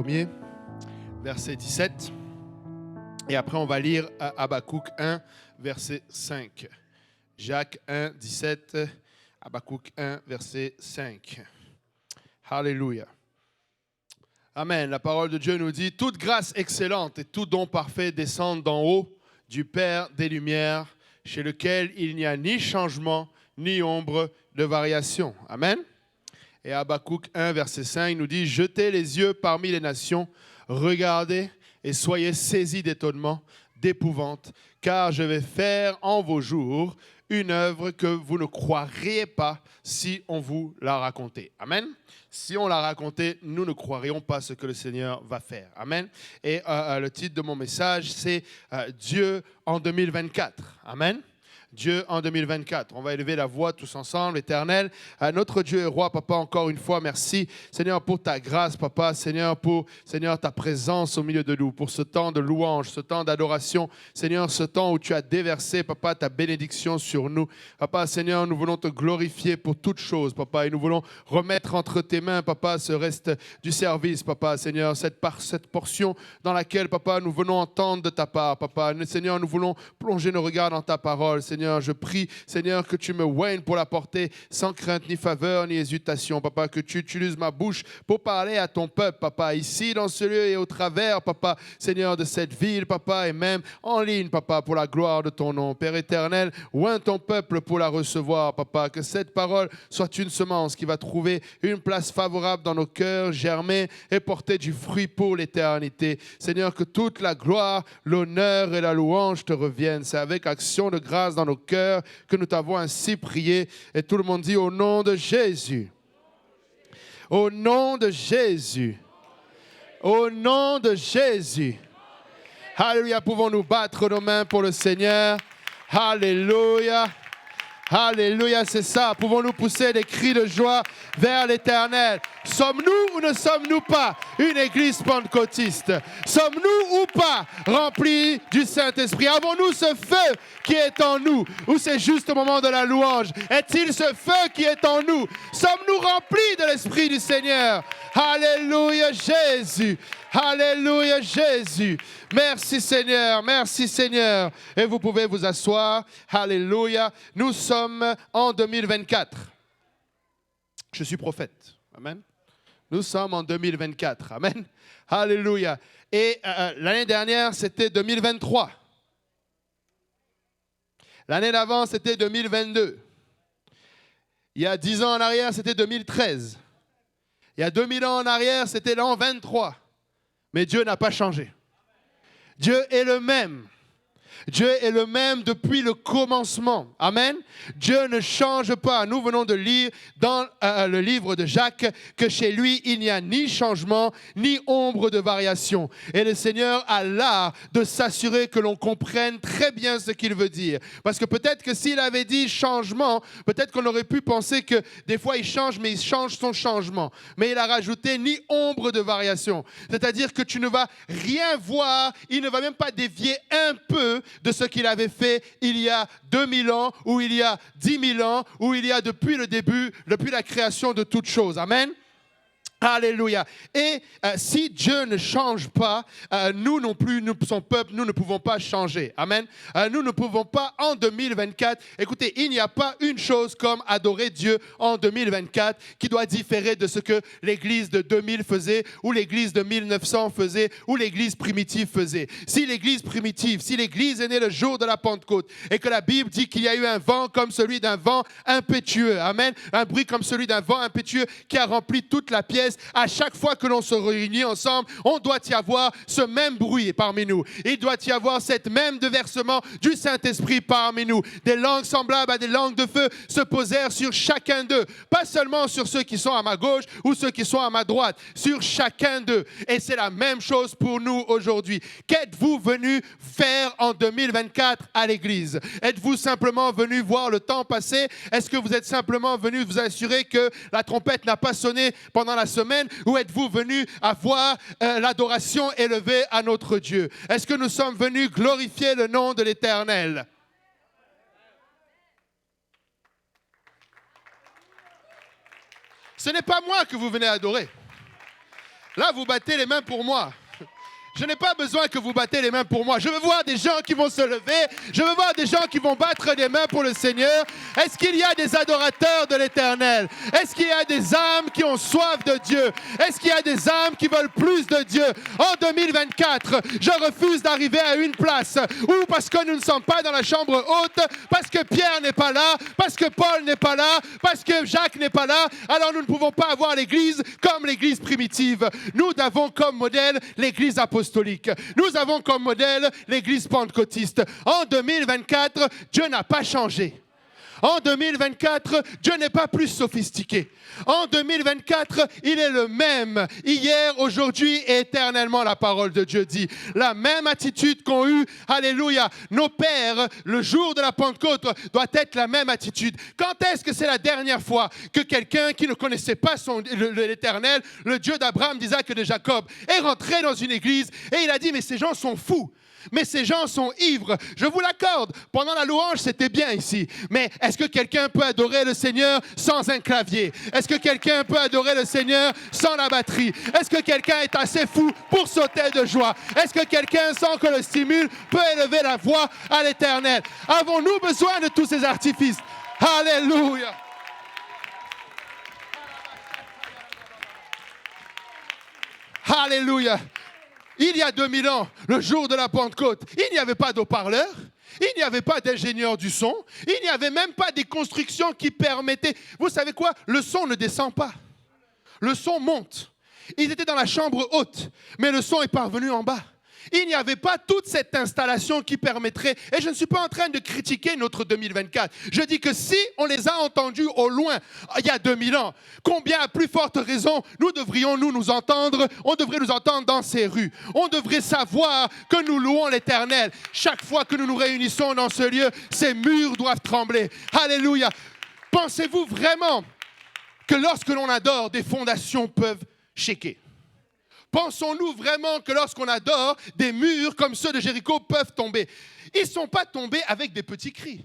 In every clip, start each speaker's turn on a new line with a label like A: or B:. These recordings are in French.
A: 1er, verset 17. Et après, on va lire Habakkuk 1, verset 5. Jacques 1, 17, Habakkuk 1, verset 5. Alléluia. Amen. La parole de Dieu nous dit « Toute grâce excellente et tout don parfait descendent d'en haut, du Père des Lumières, chez lequel il n'y a ni changement, ni ombre de variation. » Amen. Et Habakkuk 1, verset 5 nous dit « Jetez les yeux parmi les nations, regardez et soyez saisis d'étonnement, d'épouvante, car je vais faire en vos jours une œuvre que vous ne croiriez pas si on vous l'a racontée. » Amen. Si on l'a raconté, nous ne croirions pas ce que le Seigneur va faire. Amen. Et le titre de mon message, c'est Dieu en 2024. Amen. Dieu en 2024. On va élever la voix tous ensemble, Éternel. Notre Dieu et Roi, Papa, encore une fois, merci, Seigneur, pour ta grâce, Papa, Seigneur, pour, Seigneur, ta présence au milieu de nous, pour ce temps de louange, ce temps d'adoration, Seigneur, ce temps où tu as déversé, Papa, ta bénédiction sur nous. Papa, Seigneur, nous voulons te glorifier pour toutes choses, Papa, et nous voulons remettre entre tes mains, Papa, ce reste du service, Papa, Seigneur, cette portion dans laquelle, Papa, nous venons entendre de ta part, Papa. Seigneur, nous voulons plonger nos regards dans ta parole, Seigneur. Je prie, Seigneur, que tu me oignes pour la porter sans crainte, ni faveur, ni hésitation. Papa, que tu utilises ma bouche pour parler à ton peuple, Papa, ici, dans ce lieu et au travers, Papa, Seigneur, de cette ville, Papa, et même en ligne, Papa, pour la gloire de ton nom. Père éternel, oigne ton peuple pour la recevoir, Papa. Que cette parole soit une semence qui va trouver une place favorable dans nos cœurs, germer et porter du fruit pour l'éternité. Seigneur, que toute la gloire, l'honneur et la louange te reviennent. C'est avec action de grâce dans nos cœurs que nous t'avons ainsi prié. Et tout le monde dit au nom de Jésus. Au nom de Jésus. Au nom de Jésus. Alléluia. Pouvons-nous battre nos mains pour le Seigneur? Alléluia. Alléluia, c'est ça. Pouvons-nous pousser des cris de joie vers l'Éternel? Sommes-nous ou ne sommes-nous pas une église pentecôtiste? Sommes-nous ou pas remplis du Saint-Esprit? Avons-nous ce feu qui est en nous? Ou c'est juste au moment de la louange? Est-il ce feu qui est en nous? Sommes-nous remplis de l'Esprit du Seigneur? Alléluia, Jésus. Alléluia, Jésus. Merci Seigneur, merci Seigneur. Et vous pouvez vous asseoir. Alléluia. Nous sommes en 2024. Je suis prophète. Amen. Nous sommes en 2024. Amen. Alléluia. Et l'année dernière, c'était 2023. L'année d'avant, c'était 2022. Il y a 10 ans en arrière, c'était 2013. Il y a 2000 ans en arrière, c'était l'an 23. Mais Dieu n'a pas changé. Dieu est le même. Dieu est le même depuis le commencement. Amen. Dieu ne change pas. Nous venons de lire dans le livre de Jacques que chez lui, il n'y a ni changement, ni ombre de variation. Et le Seigneur a l'art de s'assurer que l'on comprenne très bien ce qu'il veut dire. Parce que peut-être que s'il avait dit changement, peut-être qu'on aurait pu penser que des fois il change, mais il change son changement. Mais il a rajouté ni ombre de variation. C'est-à-dire que tu ne vas rien voir, il ne va même pas dévier un peu de ce qu'il avait fait il y a 2000 ans, ou il y a 10 000 ans, ou il y a depuis le début, depuis la création de toutes choses. Amen. Alléluia. Et si Dieu ne change pas, nous non plus, nous, son peuple, nous ne pouvons pas changer. Amen. Nous ne pouvons pas en 2024. Écoutez, il n'y a pas une chose comme adorer Dieu en 2024 qui doit différer de ce que l'église de 2000 faisait, ou l'église de 1900 faisait, ou l'église primitive faisait. Si l'église primitive, si l'église est née le jour de la Pentecôte, et que la Bible dit qu'il y a eu un vent comme celui d'un vent impétueux, amen, un bruit comme celui d'un vent impétueux qui a rempli toute la pièce. À chaque fois que l'on se réunit ensemble, on doit y avoir ce même bruit parmi nous. Il doit y avoir cette même déversement du Saint-Esprit parmi nous. Des langues semblables à des langues de feu se posèrent sur chacun d'eux. Pas seulement sur ceux qui sont à ma gauche ou ceux qui sont à ma droite, sur chacun d'eux. Et c'est la même chose pour nous aujourd'hui. Qu'êtes-vous venus faire en 2024 à l'église? Êtes-vous simplement venus voir le temps passer? Est-ce que vous êtes simplement venus vous assurer que la trompette n'a pas sonné pendant la semaine? Ou êtes-vous venus à voir l'adoration élevée à notre Dieu? Est-ce que nous sommes venus glorifier le nom de l'Éternel? Ce n'est pas moi que vous venez adorer. Là, vous battez les mains pour moi. Je n'ai pas besoin que vous battez les mains pour moi. Je veux voir des gens qui vont se lever. Je veux voir des gens qui vont battre les mains pour le Seigneur. Est-ce qu'il y a des adorateurs de l'Éternel? Est-ce qu'il y a des âmes qui ont soif de Dieu? Est-ce qu'il y a des âmes qui veulent plus de Dieu? En 2024, je refuse d'arriver à une place où, parce que nous ne sommes pas dans la chambre haute, parce que Pierre n'est pas là, parce que Paul n'est pas là, parce que Jacques n'est pas là, alors nous ne pouvons pas avoir l'Église comme l'Église primitive. Nous avons comme modèle l'Église apostolique. Nous avons comme modèle l'Église pentecôtiste. En 2024, Dieu n'a pas changé. En 2024, Dieu n'est pas plus sophistiqué. En 2024, il est le même. Hier, aujourd'hui et éternellement, la parole de Dieu dit. La même attitude qu'ont eu, alléluia, nos pères, le jour de la Pentecôte, doit être la même attitude. Quand est-ce que c'est la dernière fois que quelqu'un qui ne connaissait pas l'Éternel, le Dieu d'Abraham, d'Isaac et de Jacob, est rentré dans une église et il a dit, mais ces gens sont fous. Mais ces gens sont ivres. Je vous l'accorde. Pendant la louange, c'était bien ici. Mais est-ce que quelqu'un peut adorer le Seigneur sans un clavier? Est-ce que quelqu'un peut adorer le Seigneur sans la batterie? Est-ce que quelqu'un est assez fou pour sauter de joie? Est-ce que quelqu'un, sans que le stimule, peut élever la voix à l'Éternel? Avons-nous besoin de tous ces artifices? Alléluia! Alléluia! Il y a 2000 ans, le jour de la Pentecôte, il n'y avait pas d'haut-parleur, il n'y avait pas d'ingénieur du son, il n'y avait même pas des constructions qui permettaient... Vous savez quoi? Le son ne descend pas. Le son monte. Ils étaient dans la chambre haute, mais le son est parvenu en bas. Il n'y avait pas toute cette installation qui permettrait, et je ne suis pas en train de critiquer notre 2024, je dis que si on les a entendus au loin, il y a 2000 ans, combien à plus forte raison nous devrions nous entendre, on devrait nous entendre dans ces rues, on devrait savoir que nous louons l'Éternel. Chaque fois que nous nous réunissons dans ce lieu, ces murs doivent trembler. Alléluia. Pensez-vous vraiment que lorsque l'on adore, des fondations peuvent shaker? Pensons-nous vraiment que lorsqu'on adore, des murs comme ceux de Jéricho peuvent tomber? Ils ne sont pas tombés avec des petits cris.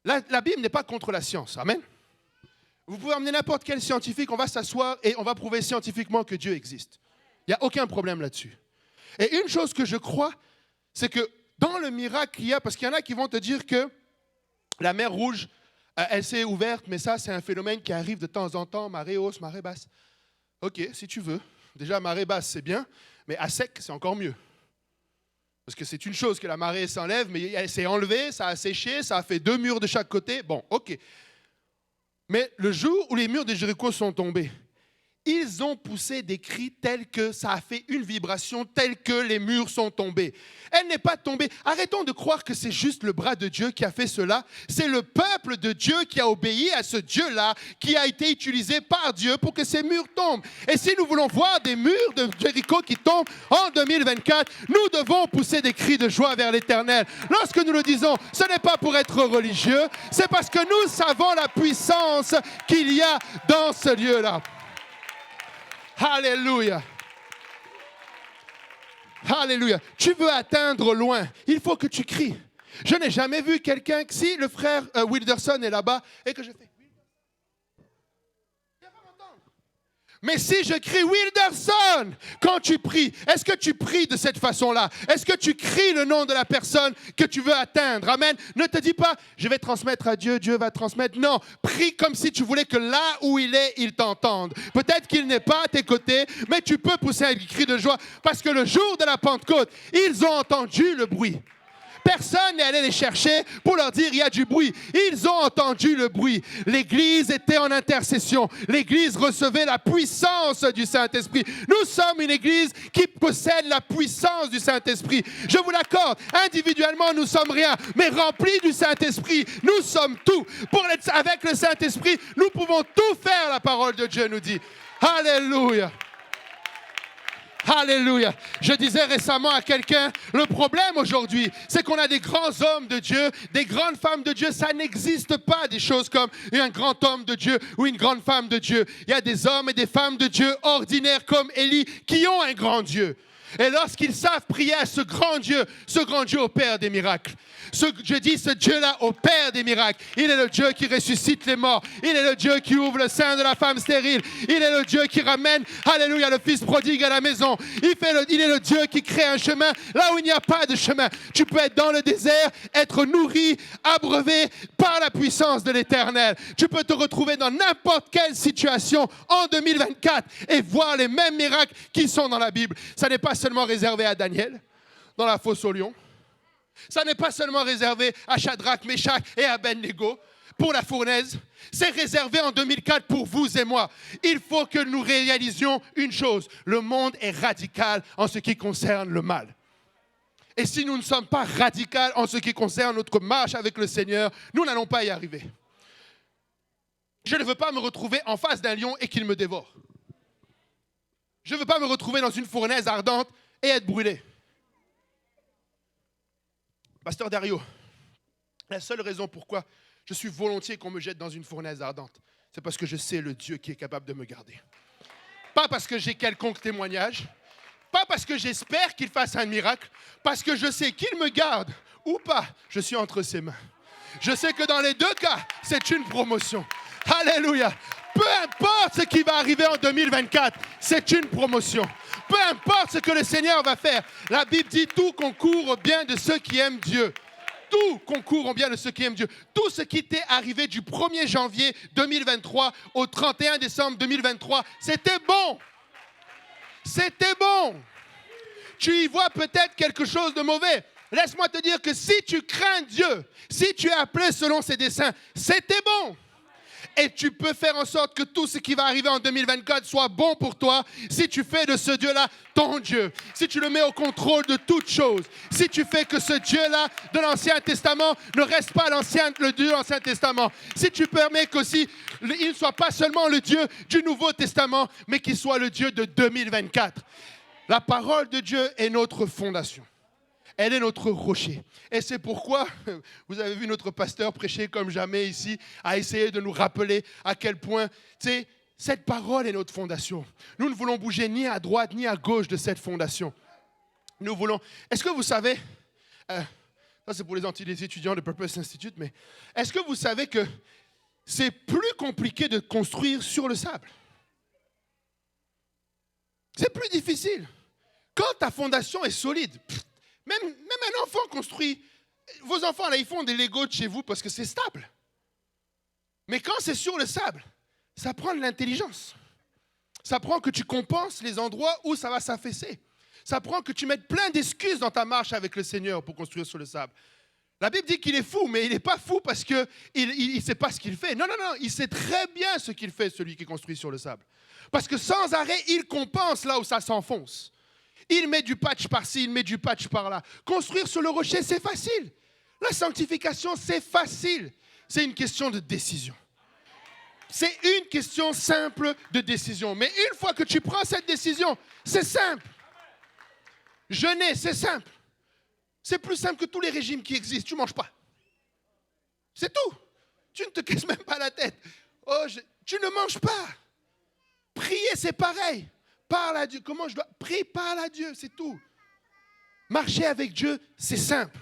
A: La Bible n'est pas contre la science. Amen. Vous pouvez emmener n'importe quel scientifique, on va s'asseoir et on va prouver scientifiquement que Dieu existe. Il n'y a aucun problème là-dessus. Et une chose que je crois, c'est que dans le miracle qu'il y a, parce qu'il y en a qui vont te dire que la mer Rouge, elle s'est ouverte, mais ça, c'est un phénomène qui arrive de temps en temps, marée haute, marée basse. Ok, si tu veux. Déjà, marée basse, c'est bien, mais à sec, c'est encore mieux. Parce que c'est une chose que la marée s'enlève, mais elle s'est enlevée, ça a séché, ça a fait 2 murs de chaque côté. Bon, ok. Mais le jour où les murs de Jéricho sont tombés, ils ont poussé des cris tels que ça a fait une vibration, telle que les murs sont tombés. Elle n'est pas tombée. Arrêtons de croire que c'est juste le bras de Dieu qui a fait cela. C'est le peuple de Dieu qui a obéi à ce Dieu-là, qui a été utilisé par Dieu pour que ces murs tombent. Et si nous voulons voir des murs de Jéricho qui tombent en 2024, nous devons pousser des cris de joie vers l'Éternel. Lorsque nous le disons, ce n'est pas pour être religieux, c'est parce que nous savons la puissance qu'il y a dans ce lieu-là. Alléluia. Alléluia. Tu veux atteindre loin, il faut que tu cries. Je n'ai jamais vu quelqu'un, si le frère Wilderson est là-bas et que je fais... Mais si je crie Wilderson, quand tu pries, est-ce que tu pries de cette façon-là? Est-ce que tu cries le nom de la personne que tu veux atteindre? Amen. Ne te dis pas, je vais transmettre à Dieu, Dieu va transmettre. Non, prie comme si tu voulais que là où il est, il t'entende. Peut-être qu'il n'est pas à tes côtés, mais tu peux pousser un cri de joie parce que le jour de la Pentecôte, ils ont entendu le bruit. Personne n'est allé les chercher pour leur dire il y a du bruit. Ils ont entendu le bruit. L'Église était en intercession. L'Église recevait la puissance du Saint-Esprit. Nous sommes une Église qui possède la puissance du Saint-Esprit. Je vous l'accorde. Individuellement, nous ne sommes rien. Mais remplis du Saint-Esprit, nous sommes tout. Avec le Saint-Esprit, nous pouvons tout faire, la parole de Dieu nous dit. Alléluia. Alléluia. Je disais récemment à quelqu'un, le problème aujourd'hui, c'est qu'on a des grands hommes de Dieu, des grandes femmes de Dieu. Ça n'existe pas des choses comme un grand homme de Dieu ou une grande femme de Dieu. Il y a des hommes et des femmes de Dieu ordinaires comme Élie qui ont un grand Dieu. Et lorsqu'ils savent prier à ce grand Dieu opère des miracles. Je dis, ce Dieu-là opère des miracles. Il est le Dieu qui ressuscite les morts. Il est le Dieu qui ouvre le sein de la femme stérile. Il est le Dieu qui ramène, alléluia, le fils prodigue à la maison. Il est le Dieu qui crée un chemin là où il n'y a pas de chemin. Tu peux être dans le désert, être nourri, abreuvé par la puissance de l'Éternel. Tu peux te retrouver dans n'importe quelle situation en 2024 et voir les mêmes miracles qui sont dans la Bible. Ça n'est pas seulement réservé à Daniel, dans la fosse aux lions. Ça n'est pas seulement réservé à Shadrach, Meshach et Abednego pour la fournaise. C'est réservé en 2004 pour vous et moi. Il faut que nous réalisions une chose. Le monde est radical en ce qui concerne le mal. Et si nous ne sommes pas radicaux en ce qui concerne notre marche avec le Seigneur, nous n'allons pas y arriver. Je ne veux pas me retrouver en face d'un lion et qu'il me dévore. Je ne veux pas me retrouver dans une fournaise ardente et être brûlé. Pasteur Dario, la seule raison pourquoi je suis volontiers qu'on me jette dans une fournaise ardente, c'est parce que je sais le Dieu qui est capable de me garder. Pas parce que j'ai quelconque témoignage, pas parce que j'espère qu'il fasse un miracle, parce que je sais qu'il me garde ou pas, je suis entre ses mains. Je sais que dans les deux cas, c'est une promotion. Alléluia. Peu importe ce qui va arriver en 2024, c'est une promotion. Peu importe ce que le Seigneur va faire. La Bible dit tout concourt au bien de ceux qui aiment Dieu. Tout concourt au bien de ceux qui aiment Dieu. Tout ce qui t'est arrivé du 1er janvier 2023 au 31 décembre 2023, c'était bon. C'était bon. Tu y vois peut-être quelque chose de mauvais. Laisse-moi te dire que si tu crains Dieu, si tu es appelé selon ses desseins, c'était bon. Et tu peux faire en sorte que tout ce qui va arriver en 2024 soit bon pour toi si tu fais de ce Dieu-là ton Dieu. Si tu le mets au contrôle de toutes choses. Si tu fais que ce Dieu-là de l'Ancien Testament ne reste pas le Dieu de l'Ancien Testament. Si tu permets qu'aussi il ne soit pas seulement le Dieu du Nouveau Testament, mais qu'il soit le Dieu de 2024. La parole de Dieu est notre fondation. Elle est notre rocher. Et c'est pourquoi, vous avez vu notre pasteur prêcher comme jamais ici, à essayer de nous rappeler à quel point, cette parole est notre fondation. Nous ne voulons bouger ni à droite ni à gauche de cette fondation. Nous voulons... Est-ce que vous savez, ça c'est pour les étudiants de Purpose Institute, mais est-ce que vous savez que c'est plus compliqué de construire sur le sable? C'est plus difficile. Quand ta fondation est solide... Même un enfant construit, vos enfants, là, ils font des Legos de chez vous parce que c'est stable. Mais quand c'est sur le sable, ça prend de l'intelligence. Ça prend que tu compenses les endroits où ça va s'affaisser. Ça prend que tu mettes plein d'excuses dans ta marche avec le Seigneur pour construire sur le sable. La Bible dit qu'il est fou, mais il n'est pas fou parce qu'il ne sait pas ce qu'il fait. Non, il sait très bien ce qu'il fait, celui qui construit sur le sable. Parce que sans arrêt, il compense là où ça s'enfonce. Il met du patch par-ci, il met du patch par-là. Construire sur le rocher, c'est facile. La sanctification, c'est facile. C'est une question de décision. C'est une question simple de décision. Mais une fois que tu prends cette décision, c'est simple. Jeûner, c'est simple. C'est plus simple que tous les régimes qui existent. Tu ne manges pas. C'est tout. Tu ne te casses même pas la tête. Tu ne manges pas. Prier, c'est pareil. Parle à Dieu. Comment je dois prier? Parle à Dieu, c'est tout. Marcher avec Dieu, c'est simple.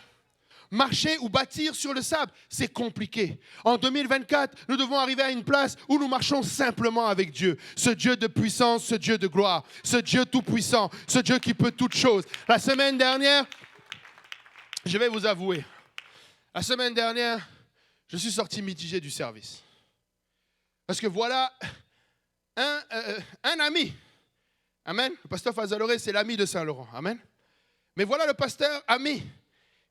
A: Marcher ou bâtir sur le sable, c'est compliqué. En 2024, nous devons arriver à une place où nous marchons simplement avec Dieu. Ce Dieu de puissance, ce Dieu de gloire, ce Dieu tout-puissant, ce Dieu qui peut toutes choses. La semaine dernière, je vais vous avouer, la semaine dernière, je suis sorti mitigé du service. Parce que voilà un ami. Amen. Le pasteur Fazaloré, c'est l'ami de Saint-Laurent. Amen. Mais voilà le pasteur ami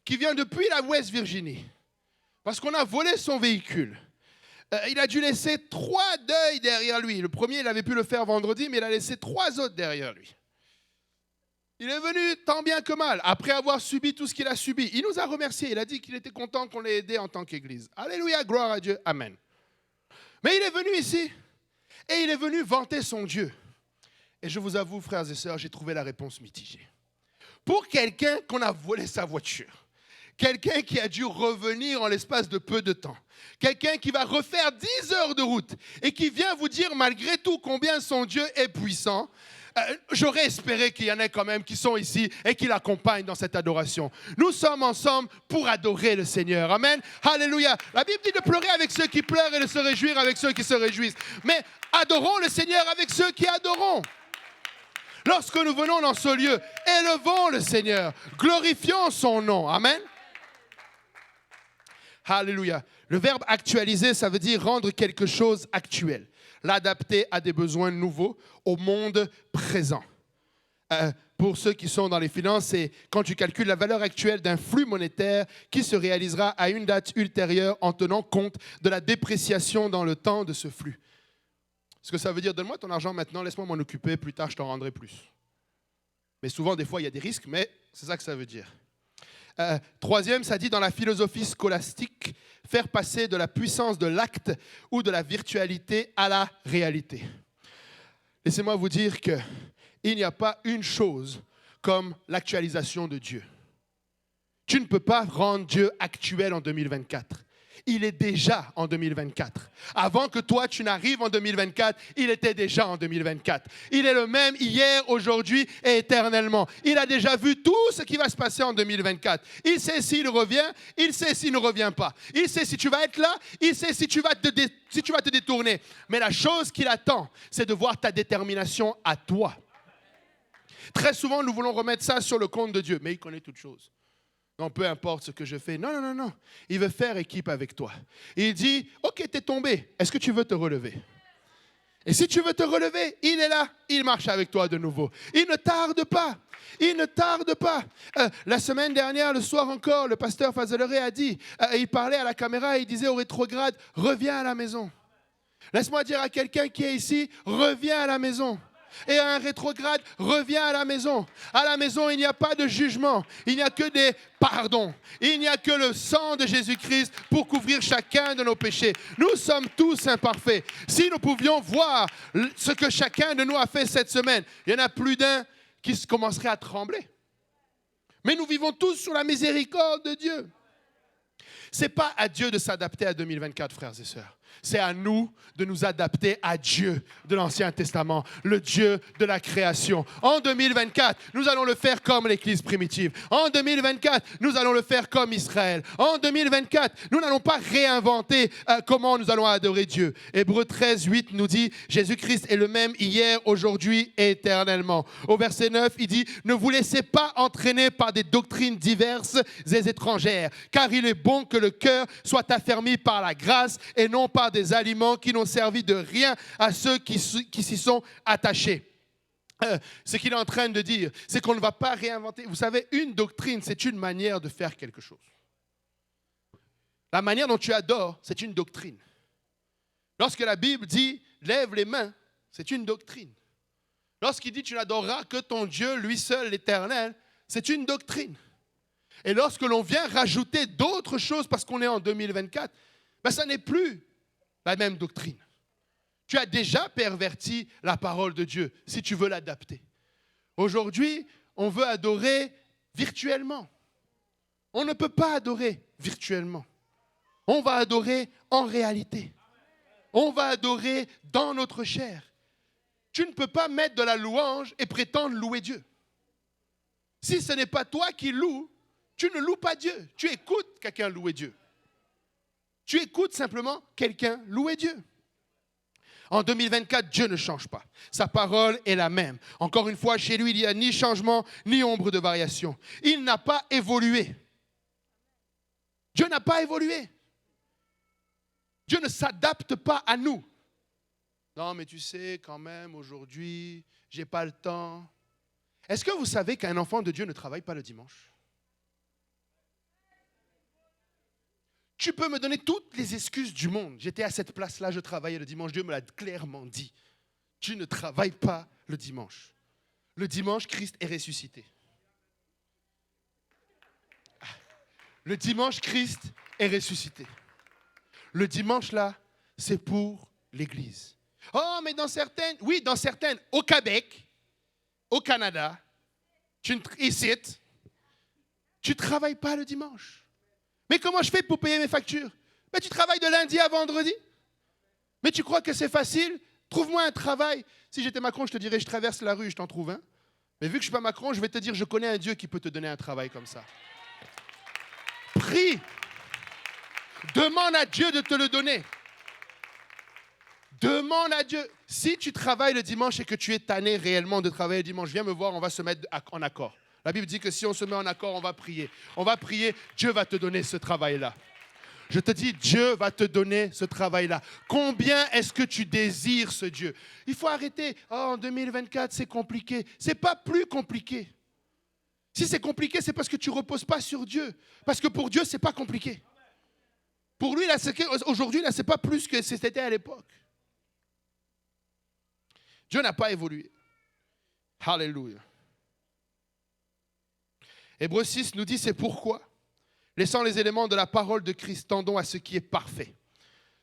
A: qui vient depuis la West Virginie. Parce qu'on a volé son véhicule. Il a dû laisser 3 deuils derrière lui. Le premier, il avait pu le faire vendredi, mais il a laissé 3 autres derrière lui. Il est venu tant bien que mal, après avoir subi tout ce qu'il a subi. Il nous a remerciés. Il a dit qu'il était content qu'on l'ait aidé en tant qu'Église. Alléluia, gloire à Dieu. Amen. Mais il est venu ici et il est venu vanter son Dieu. Et je vous avoue, frères et sœurs, j'ai trouvé la réponse mitigée. Pour quelqu'un qu'on a volé sa voiture, quelqu'un qui a dû revenir en l'espace de peu de temps, quelqu'un qui va refaire 10 heures de route et qui vient vous dire malgré tout combien son Dieu est puissant, J'aurais espéré qu'il y en ait quand même qui sont ici et qui l'accompagnent dans cette adoration. Nous sommes ensemble pour adorer le Seigneur. Amen. Alléluia. La Bible dit de pleurer avec ceux qui pleurent et de se réjouir avec ceux qui se réjouissent. Mais adorons le Seigneur avec ceux qui adorons. Lorsque nous venons dans ce lieu, élevons le Seigneur, glorifions son nom. Amen. Alléluia. Le verbe actualiser, ça veut dire rendre quelque chose actuel, l'adapter à des besoins nouveaux, au monde présent. Pour ceux qui sont dans les finances, c'est quand tu calcules la valeur actuelle d'un flux monétaire qui se réalisera à une date ultérieure en tenant compte de la dépréciation dans le temps de ce flux. Ce que ça veut dire, donne-moi ton argent maintenant, laisse-moi m'en occuper, plus tard je t'en rendrai plus. Mais souvent, des fois, il y a des risques, mais c'est ça que ça veut dire. Troisième, ça dit dans la philosophie scolastique, faire passer de la puissance de l'acte ou de la virtualité à la réalité. Laissez-moi vous dire qu'il n'y a pas une chose comme l'actualisation de Dieu. Tu ne peux pas rendre Dieu actuel en 2024. Il est déjà en 2024. Avant que toi, tu n'arrives en 2024, il était déjà en 2024. Il est le même hier, aujourd'hui et éternellement. Il a déjà vu tout ce qui va se passer en 2024. Il sait s'il revient, il sait s'il ne revient pas. Il sait si tu vas être là, il sait si tu vas te détourner. Mais la chose qu'il attend, c'est de voir ta détermination à toi. Très souvent, nous voulons remettre ça sur le compte de Dieu, mais il connaît toutes choses. Non, peu importe ce que je fais. Non. Il veut faire équipe avec toi. Il dit, OK, t'es tombé. Est-ce que tu veux te relever? Et si tu veux te relever, il est là. Il marche avec toi de nouveau. Il ne tarde pas. Il ne tarde pas. La semaine dernière, le soir encore, le pasteur Fazelleré a dit, il parlait à la caméra et il disait au rétrograde, reviens à la maison. Laisse-moi dire à quelqu'un qui est ici, reviens à la maison. Et un rétrograde revient à la maison. À la maison, il n'y a pas de jugement. Il n'y a que des pardons. Il n'y a que le sang de Jésus-Christ pour couvrir chacun de nos péchés. Nous sommes tous imparfaits. Si nous pouvions voir ce que chacun de nous a fait cette semaine, il y en a plus d'un qui commencerait à trembler. Mais nous vivons tous sous la miséricorde de Dieu. Ce n'est pas à Dieu de s'adapter à 2024, frères et sœurs. C'est à nous de nous adapter à Dieu de l'Ancien Testament, le Dieu de la création. En 2024, nous allons le faire comme l'Église primitive. En 2024, nous allons le faire comme Israël. En 2024, nous n'allons pas réinventer comment nous allons adorer Dieu. Hébreux 13, 8 nous dit, Jésus-Christ est le même hier, aujourd'hui et éternellement. Au verset 9, il dit, ne vous laissez pas entraîner par des doctrines diverses et étrangères, car il est bon que le cœur soit affermi par la grâce et non par des aliments qui n'ont servi de rien à ceux qui s'y sont attachés. Ce qu'il est en train de dire, c'est qu'on ne va pas réinventer. Vous savez, une doctrine, c'est une manière de faire quelque chose. La manière dont tu adores, c'est une doctrine. Lorsque la Bible dit « lève les mains », c'est une doctrine. Lorsqu'il dit « tu n'adoreras que ton Dieu, lui seul, l'Éternel », c'est une doctrine. Et lorsque l'on vient rajouter d'autres choses parce qu'on est en 2024, ça n'est plus la même doctrine. Tu as déjà perverti la parole de Dieu si tu veux l'adapter. Aujourd'hui, on veut adorer virtuellement. On ne peut pas adorer virtuellement. On va adorer en réalité. On va adorer dans notre chair. Tu ne peux pas mettre de la louange et prétendre louer Dieu. Si ce n'est pas toi qui loues, tu ne loues pas Dieu. Tu écoutes quelqu'un louer Dieu. Tu écoutes simplement quelqu'un louer Dieu. En 2024, Dieu ne change pas. Sa parole est la même. Encore une fois, chez lui, il n'y a ni changement, ni ombre de variation. Il n'a pas évolué. Dieu n'a pas évolué. Dieu ne s'adapte pas à nous. Non, mais tu sais, quand même, aujourd'hui, je n'ai pas le temps. Est-ce que vous savez qu'un enfant de Dieu ne travaille pas le dimanche? Tu peux me donner toutes les excuses du monde. J'étais à cette place-là, je travaillais le dimanche. Dieu me l'a clairement dit. Tu ne travailles pas le dimanche. Le dimanche, Christ est ressuscité. Le dimanche, Christ est ressuscité. Le dimanche, là, c'est pour l'Église. Oh, mais dans certaines, au Québec, au Canada, ici, tu ne travailles pas le dimanche. Mais comment je fais pour payer mes factures? Mais tu travailles de lundi à vendredi. Mais tu crois que c'est facile Trouve-moi un travail. Si j'étais Macron, je te dirais, je traverse la rue, je t'en trouve un. Mais vu que je ne suis pas Macron, je vais te dire, je connais un Dieu qui peut te donner un travail comme ça. Prie. Demande à Dieu de te le donner. Demande à Dieu. Si tu travailles le dimanche et que tu es tanné réellement de travailler le dimanche, viens me voir, on va se mettre en accord. La Bible dit que si on se met en accord, on va prier. On va prier, Dieu va te donner ce travail-là. Je te dis, Dieu va te donner ce travail-là. Combien est-ce que tu désires ce Dieu? Il faut arrêter. Oh, en 2024, c'est compliqué. Ce n'est pas plus compliqué. Si c'est compliqué, c'est parce que tu ne reposes pas sur Dieu. Parce que pour Dieu, ce n'est pas compliqué. Pour lui, là, aujourd'hui, ce n'est pas plus que c'était à l'époque. Dieu n'a pas évolué. Alléluia. Hébreux 6 nous dit, c'est pourquoi, laissant les éléments de la parole de Christ, tendons à ce qui est parfait,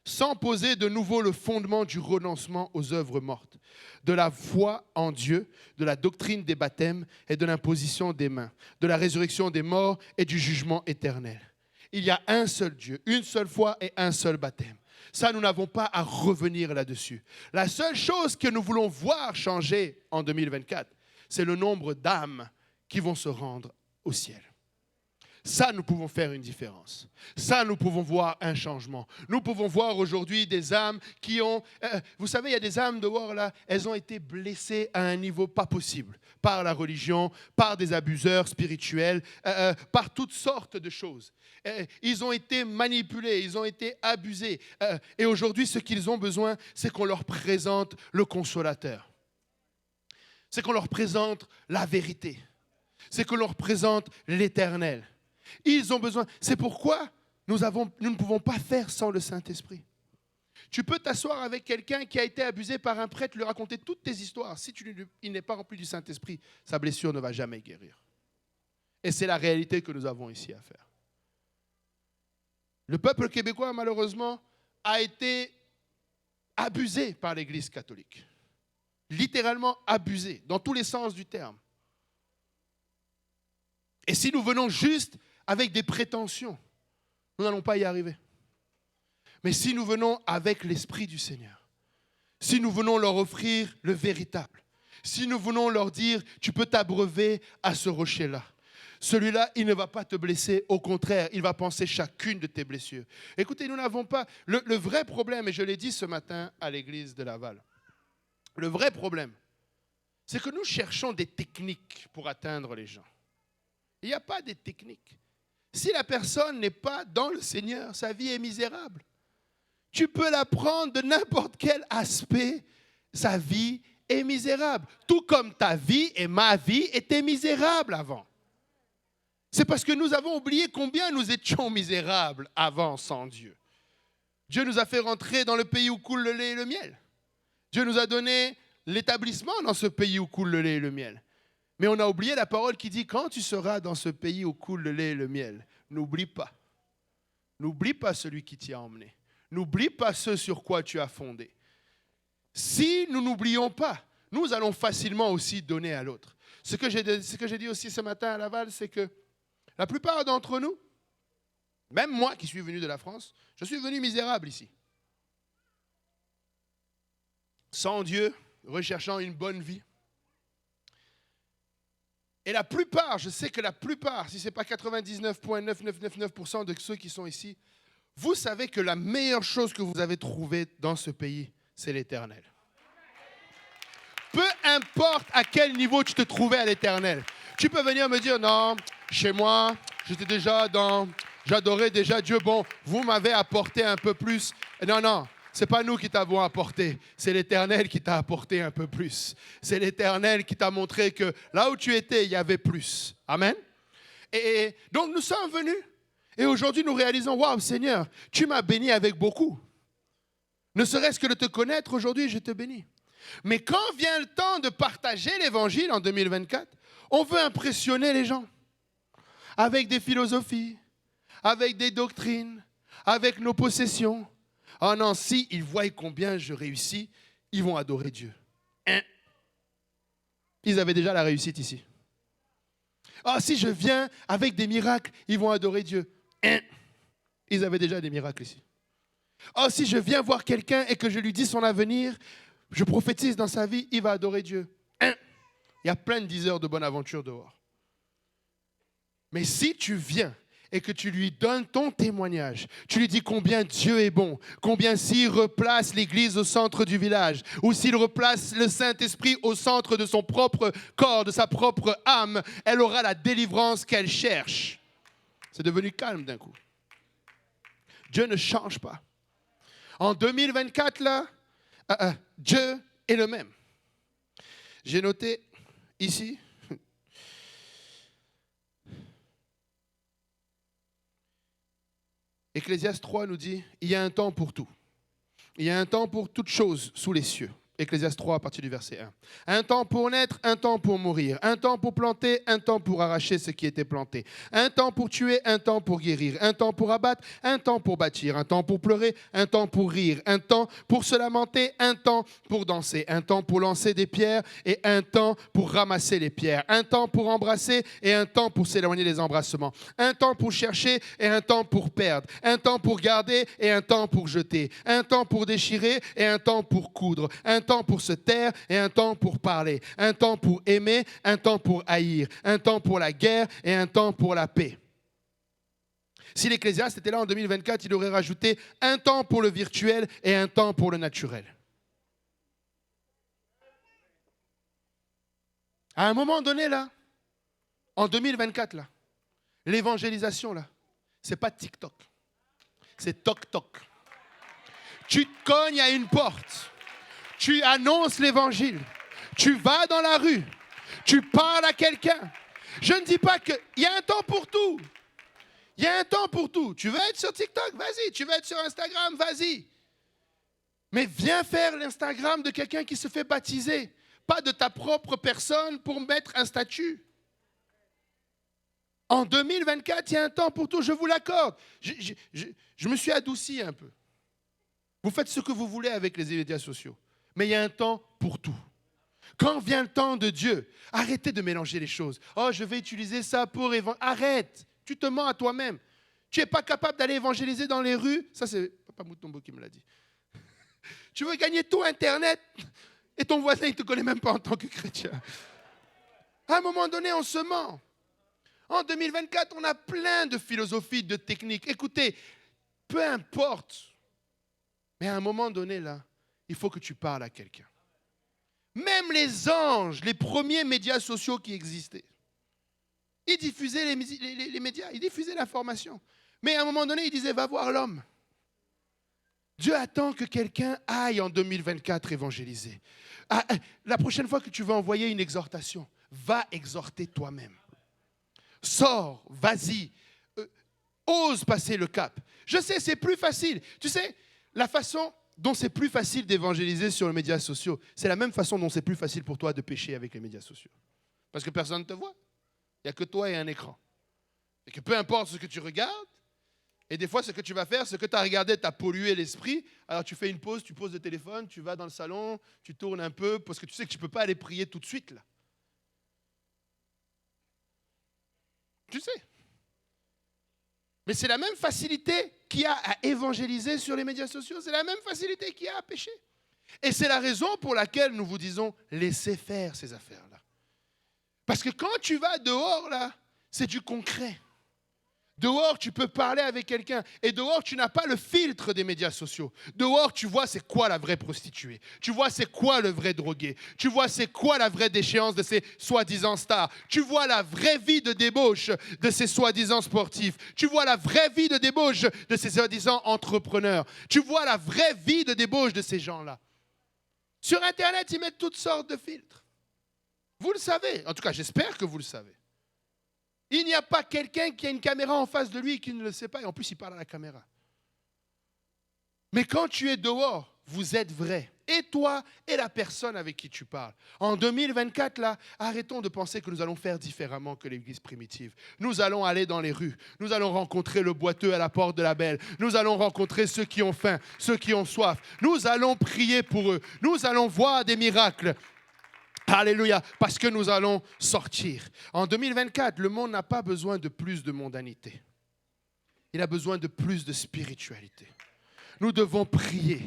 A: sans poser de nouveau le fondement du renoncement aux œuvres mortes, de la foi en Dieu, de la doctrine des baptêmes et de l'imposition des mains, de la résurrection des morts et du jugement éternel. Il y a un seul Dieu, une seule foi et un seul baptême. Ça, nous n'avons pas à revenir là-dessus. La seule chose que nous voulons voir changer en 2024, c'est le nombre d'âmes qui vont se rendre au ciel. Ça, nous pouvons faire une différence. Ça, nous pouvons voir un changement. Nous pouvons voir aujourd'hui des âmes qui ont... vous savez, il y a des âmes dehors, là, elles ont été blessées à un niveau pas possible. Par la religion, par des abuseurs spirituels, par toutes sortes de choses. Ils ont été manipulés, ils ont été abusés. Et aujourd'hui, ce qu'ils ont besoin, c'est qu'on leur présente le consolateur. C'est qu'on leur présente la vérité. C'est qu'on leur présente l'éternel. Ils ont besoin. C'est pourquoi nous ne pouvons pas faire sans le Saint-Esprit. Tu peux t'asseoir avec quelqu'un qui a été abusé par un prêtre, lui raconter toutes tes histoires. Si il n'est pas rempli du Saint-Esprit, sa blessure ne va jamais guérir. Et c'est la réalité que nous avons ici à faire. Le peuple québécois, malheureusement, a été abusé par l'Église catholique. Littéralement abusé, dans tous les sens du terme. Et si nous venons juste avec des prétentions, nous n'allons pas y arriver. Mais si nous venons avec l'Esprit du Seigneur, si nous venons leur offrir le véritable, si nous venons leur dire, tu peux t'abreuver à ce rocher-là, celui-là, il ne va pas te blesser. Au contraire, il va penser chacune de tes blessures. Écoutez, nous n'avons pas... Le vrai problème, et je l'ai dit ce matin à l'église de Laval, le vrai problème, c'est que nous cherchons des techniques pour atteindre les gens. Il n'y a pas de techniques. Si la personne n'est pas dans le Seigneur, sa vie est misérable. Tu peux la prendre de n'importe quel aspect, sa vie est misérable. Tout comme ta vie et ma vie étaient misérables avant. C'est parce que nous avons oublié combien nous étions misérables avant sans Dieu. Dieu nous a fait rentrer dans le pays où coule le lait et le miel. Dieu nous a donné l'établissement dans ce pays où coule le lait et le miel. Mais on a oublié la parole qui dit, quand tu seras dans ce pays où coule le lait et le miel, n'oublie pas. N'oublie pas celui qui t'y a emmené. N'oublie pas ce sur quoi tu as fondé. Si nous n'oublions pas, nous allons facilement aussi donner à l'autre. Ce que j'ai dit aussi ce matin à Laval, c'est que la plupart d'entre nous, même moi qui suis venu de la France, je suis venu misérable ici. Sans Dieu, recherchant une bonne vie. Et la plupart, je sais que la plupart, si ce n'est pas 99,9999% de ceux qui sont ici, vous savez que la meilleure chose que vous avez trouvée dans ce pays, c'est l'Éternel. Peu importe à quel niveau tu te trouvais à l'Éternel. Tu peux venir me dire, non, chez moi, j'adorais déjà Dieu. Bon, vous m'avez apporté un peu plus. Non, ce n'est pas nous qui t'avons apporté. C'est l'Éternel qui t'a apporté un peu plus. C'est l'Éternel qui t'a montré que là où tu étais, il y avait plus. Amen. Et donc, nous sommes venus. Et aujourd'hui, nous réalisons, waouh, Seigneur, tu m'as béni avec beaucoup. Ne serait-ce que de te connaître aujourd'hui, je te bénis. Mais quand vient le temps de partager l'Évangile en 2024, on veut impressionner les gens avec des philosophies, avec des doctrines, avec nos possessions. Oh non, si ils voient combien je réussis, ils vont adorer Dieu. Ils avaient déjà la réussite ici. Oh, si je viens avec des miracles, ils vont adorer Dieu. Ils avaient déjà des miracles ici. Oh, si je viens voir quelqu'un et que je lui dis son avenir, Je prophétise dans sa vie, il va adorer Dieu. Il y a plein de diseurs de bonne aventure dehors. Mais si tu viens et que tu lui donnes ton témoignage, tu lui dis combien Dieu est bon, combien s'il replace l'Église au centre du village, ou s'il replace le Saint-Esprit au centre de son propre corps, de sa propre âme, elle aura la délivrance qu'elle cherche. C'est devenu calme d'un coup. Dieu ne change pas. En 2024, là, Dieu est le même. J'ai noté ici, Ecclésiaste 3 nous dit, il y a un temps pour tout. Il y a un temps pour toute chose sous les cieux. Ecclésiaste 3 à partir du verset 1. Un temps pour naître, un temps pour mourir. Un temps pour planter, un temps pour arracher ce qui était planté. Un temps pour tuer, un temps pour guérir. Un temps pour abattre, un temps pour bâtir. Un temps pour pleurer, un temps pour rire. Un temps pour se lamenter, un temps pour danser. Un temps pour lancer des pierres et un temps pour ramasser les pierres. Un temps pour embrasser et un temps pour s'éloigner des embrassements. Un temps pour chercher et un temps pour perdre. Un temps pour garder et un temps pour jeter. Un temps pour déchirer et un temps pour coudre. Un temps pour se taire et un temps pour parler. Un temps pour aimer, un temps pour haïr. Un temps pour la guerre et un temps pour la paix. Si l'Ecclésiaste était là en 2024, il aurait rajouté un temps pour le virtuel et un temps pour le naturel. À un moment donné, là, en 2024, là, l'évangélisation, là, c'est pas TikTok. C'est toc-toc. Tu te cognes à une porte. Tu annonces l'évangile. Tu vas dans la rue. Tu parles à quelqu'un. Je ne dis pas qu'il y a un temps pour tout. Il y a un temps pour tout. Tu veux être sur TikTok? Vas-y. Tu veux être sur Instagram? Vas-y. Mais viens faire l'Instagram de quelqu'un qui se fait baptiser. Pas de ta propre personne pour mettre un statut. En 2024, il y a un temps pour tout. Je vous l'accorde. Je me suis adouci un peu. Vous faites ce que vous voulez avec les médias sociaux. Mais il y a un temps pour tout. Quand vient le temps de Dieu, arrêtez de mélanger les choses. Oh, je vais utiliser ça pour évangéliser. Arrête, tu te mens à toi-même. Tu n'es pas capable d'aller évangéliser dans les rues. Ça, c'est Papa Moutombo qui me l'a dit. Tu veux gagner tout Internet et ton voisin, il ne te connaît même pas en tant que chrétien. À un moment donné, on se ment. En 2024, on a plein de philosophies, de techniques. Écoutez, peu importe. Mais à un moment donné, là, il faut que tu parles à quelqu'un. Même les anges, les premiers médias sociaux qui existaient, ils diffusaient les médias, ils diffusaient l'information. Mais à un moment donné, ils disaient, va voir l'homme. Dieu attend que quelqu'un aille en 2024 évangéliser. La prochaine fois que tu vas envoyer une exhortation, va exhorter toi-même. Sors, vas-y, ose passer le cap. Je sais, c'est plus facile. Tu sais, la façon dont c'est plus facile d'évangéliser sur les médias sociaux, c'est la même façon dont c'est plus facile pour toi de pécher avec les médias sociaux. Parce que personne ne te voit. Il n'y a que toi et un écran. Et que peu importe ce que tu regardes, et des fois ce que tu vas faire, ce que tu as regardé t'a pollué l'esprit, alors tu fais une pause, tu poses le téléphone, tu vas dans le salon, tu tournes un peu, parce que tu sais que tu ne peux pas aller prier tout de suite là. Tu sais. Mais c'est la même facilité qu'il y a à évangéliser sur les médias sociaux. C'est la même facilité qu'il y a à pécher. Et c'est la raison pour laquelle nous vous disons, laissez faire ces affaires-là. Parce que quand tu vas dehors, là, c'est du concret. Dehors, tu peux parler avec quelqu'un. Et dehors, tu n'as pas le filtre des médias sociaux. Dehors, tu vois c'est quoi la vraie prostituée. Tu vois c'est quoi le vrai drogué. Tu vois c'est quoi la vraie déchéance de ces soi-disant stars. Tu vois la vraie vie de débauche de ces soi-disant sportifs. Tu vois la vraie vie de débauche de ces soi-disant entrepreneurs. Tu vois la vraie vie de débauche de ces gens-là. Sur Internet, ils mettent toutes sortes de filtres. Vous le savez. En tout cas, j'espère que vous le savez. Il n'y a pas quelqu'un qui a une caméra en face de lui qui ne le sait pas. Et en plus, il parle à la caméra. Mais quand tu es dehors, vous êtes vrai. Et toi et la personne avec qui tu parles. En 2024, là, arrêtons de penser que nous allons faire différemment que l'Église primitive. Nous allons aller dans les rues. Nous allons rencontrer le boiteux à la porte de la belle. Nous allons rencontrer ceux qui ont faim, ceux qui ont soif. Nous allons prier pour eux. Nous allons voir des miracles. Alléluia, parce que nous allons sortir. En 2024, le monde n'a pas besoin de plus de mondanité. Il a besoin de plus de spiritualité. Nous devons prier.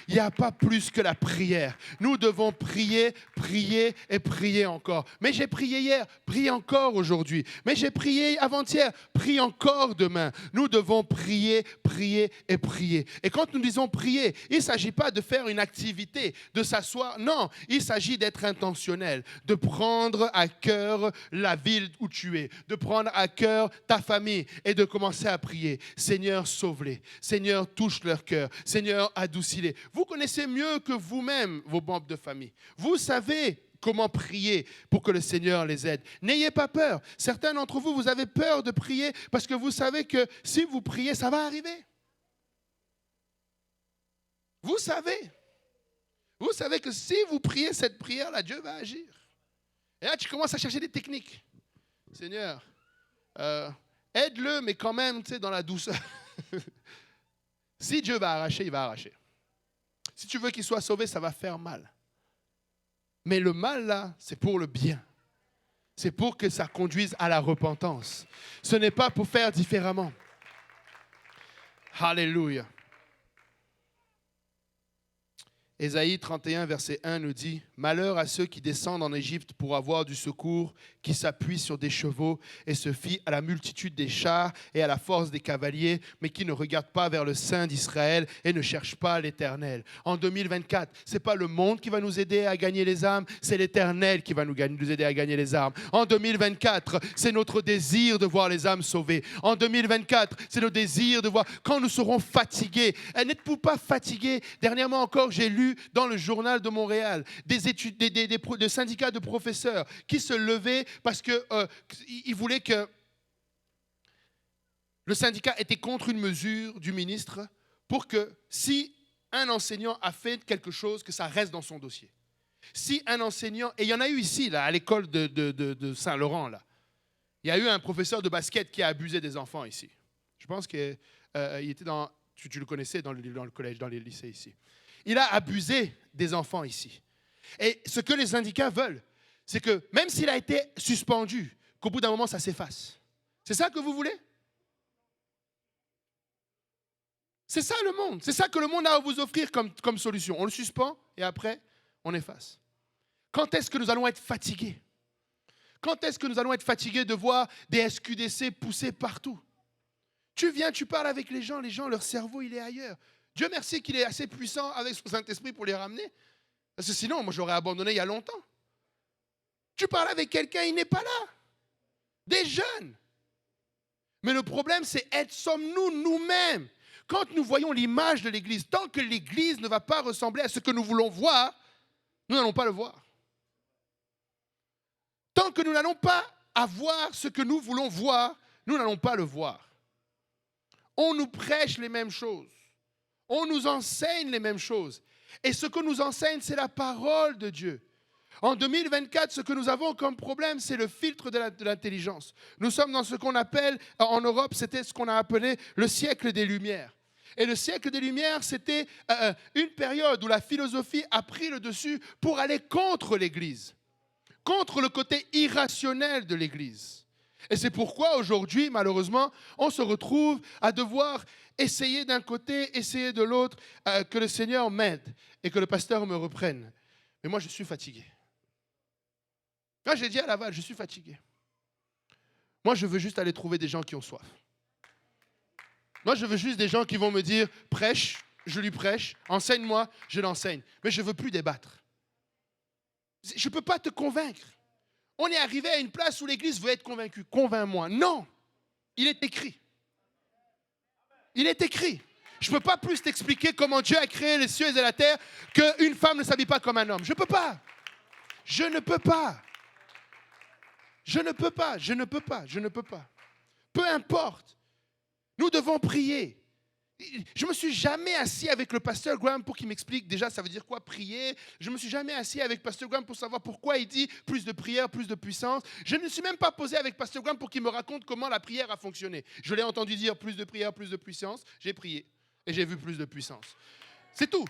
A: Il n'y a pas plus que la prière. Nous devons prier, prier et prier encore. Mais j'ai prié hier, prie encore aujourd'hui. Mais j'ai prié avant-hier, prie encore demain. Nous devons prier, prier et prier. Et quand nous disons prier, il ne s'agit pas de faire une activité, de s'asseoir. Non, il s'agit d'être intentionnel, de prendre à cœur la ville où tu es, de prendre à cœur ta famille et de commencer à prier. Seigneur, sauve-les. Seigneur, touche leur cœur. Seigneur, adoucis-les. Vous connaissez mieux que vous-même vos membres de famille. Vous savez comment prier pour que le Seigneur les aide. N'ayez pas peur. Certains d'entre vous, vous avez peur de prier parce que vous savez que si vous priez, ça va arriver. Vous savez que si vous priez cette prière-là, Dieu va agir. Et là, tu commences à chercher des techniques. Seigneur, aide-le, mais quand même, tu sais, dans la douceur. Si Dieu va arracher, il va arracher. Si tu veux qu'il soit sauvé, ça va faire mal. Mais le mal, là, c'est pour le bien. C'est pour que ça conduise à la repentance. Ce n'est pas pour faire différemment. Alléluia. Ésaïe 31, verset 1 nous dit « Malheur à ceux qui descendent en Égypte pour avoir du secours, qui s'appuient sur des chevaux et se fient à la multitude des chars et à la force des cavaliers, mais qui ne regardent pas vers le Saint d'Israël et ne cherchent pas l'Éternel. » En 2024, ce n'est pas le monde qui va nous aider à gagner les âmes, c'est l'Éternel qui va nous aider à gagner les âmes. En 2024, c'est notre désir de voir les âmes sauvées. En 2024, c'est le désir de voir quand nous serons fatigués. N'êtes-vous pas fatigués? Dernièrement encore, j'ai lu dans le journal de Montréal des syndicats de professeurs qui se levaient parce qu'ils voulaient que le syndicat était contre une mesure du ministre pour que si un enseignant a fait quelque chose, que ça reste dans son dossier. Si un enseignant, et il y en a eu ici là, à l'école de Saint-Laurent, là, il y a eu un professeur de basket qui a abusé des enfants ici. Je pense qu'il était dans, tu le connaissais dans le collège, dans les lycées ici. Il a abusé des enfants ici. Et ce que les syndicats veulent, c'est que même s'il a été suspendu, qu'au bout d'un moment, ça s'efface. C'est ça que vous voulez? C'est ça le monde. C'est ça que le monde a à vous offrir comme solution. On le suspend et après, on efface. Quand est-ce que nous allons être fatigués? Quand est-ce que nous allons être fatigués de voir des SQDC pousser partout? Tu viens, tu parles avec les gens, leur cerveau, il est ailleurs. Dieu merci qu'il est assez puissant avec son Saint-Esprit pour les ramener. Parce que sinon, moi, j'aurais abandonné il y a longtemps. Tu parles avec quelqu'un, il n'est pas là. Des jeunes. Mais le problème, c'est sommes-nous nous-mêmes? Quand nous voyons l'image de l'Église, tant que l'Église ne va pas ressembler à ce que nous voulons voir, nous n'allons pas le voir. Tant que nous n'allons pas avoir ce que nous voulons voir, nous n'allons pas le voir. On nous prêche les mêmes choses. On nous enseigne les mêmes choses. Et ce que nous enseigne, c'est la parole de Dieu. En 2024, ce que nous avons comme problème, c'est le filtre de l'intelligence. Nous sommes dans ce qu'on appelle, en Europe, c'était ce qu'on a appelé le siècle des Lumières. Et le siècle des Lumières, c'était une période où la philosophie a pris le dessus pour aller contre l'Église, contre le côté irrationnel de l'Église. Et c'est pourquoi aujourd'hui, malheureusement, on se retrouve à devoir essayer d'un côté, essayer de l'autre, que le Seigneur m'aide et que le pasteur me reprenne. Mais moi, je suis fatigué. Moi, j'ai dit à Laval, je suis fatigué. Moi, je veux juste aller trouver des gens qui ont soif. Moi, je veux juste des gens qui vont me dire, prêche, je lui prêche, enseigne-moi, je l'enseigne. Mais je ne veux plus débattre. Je ne peux pas te convaincre. On est arrivé à une place où l'Église veut être convaincue. Convainc-moi. Non, il est écrit. Il est écrit. Je ne peux pas plus t'expliquer comment Dieu a créé les cieux et la terre qu'une femme ne s'habille pas comme un homme. Je ne peux pas. Je ne peux pas. Je ne peux pas. Je ne peux pas. Je ne peux pas. Peu importe. Nous devons prier. Je ne me suis jamais assis avec le pasteur Graham pour qu'il m'explique déjà ça veut dire quoi prier. Je ne me suis jamais assis avec pasteur Graham pour savoir pourquoi il dit plus de prière, plus de puissance. Je ne me suis même pas posé avec pasteur Graham pour qu'il me raconte comment la prière a fonctionné. Je l'ai entendu dire plus de prière, plus de puissance. J'ai prié et j'ai vu plus de puissance. C'est tout.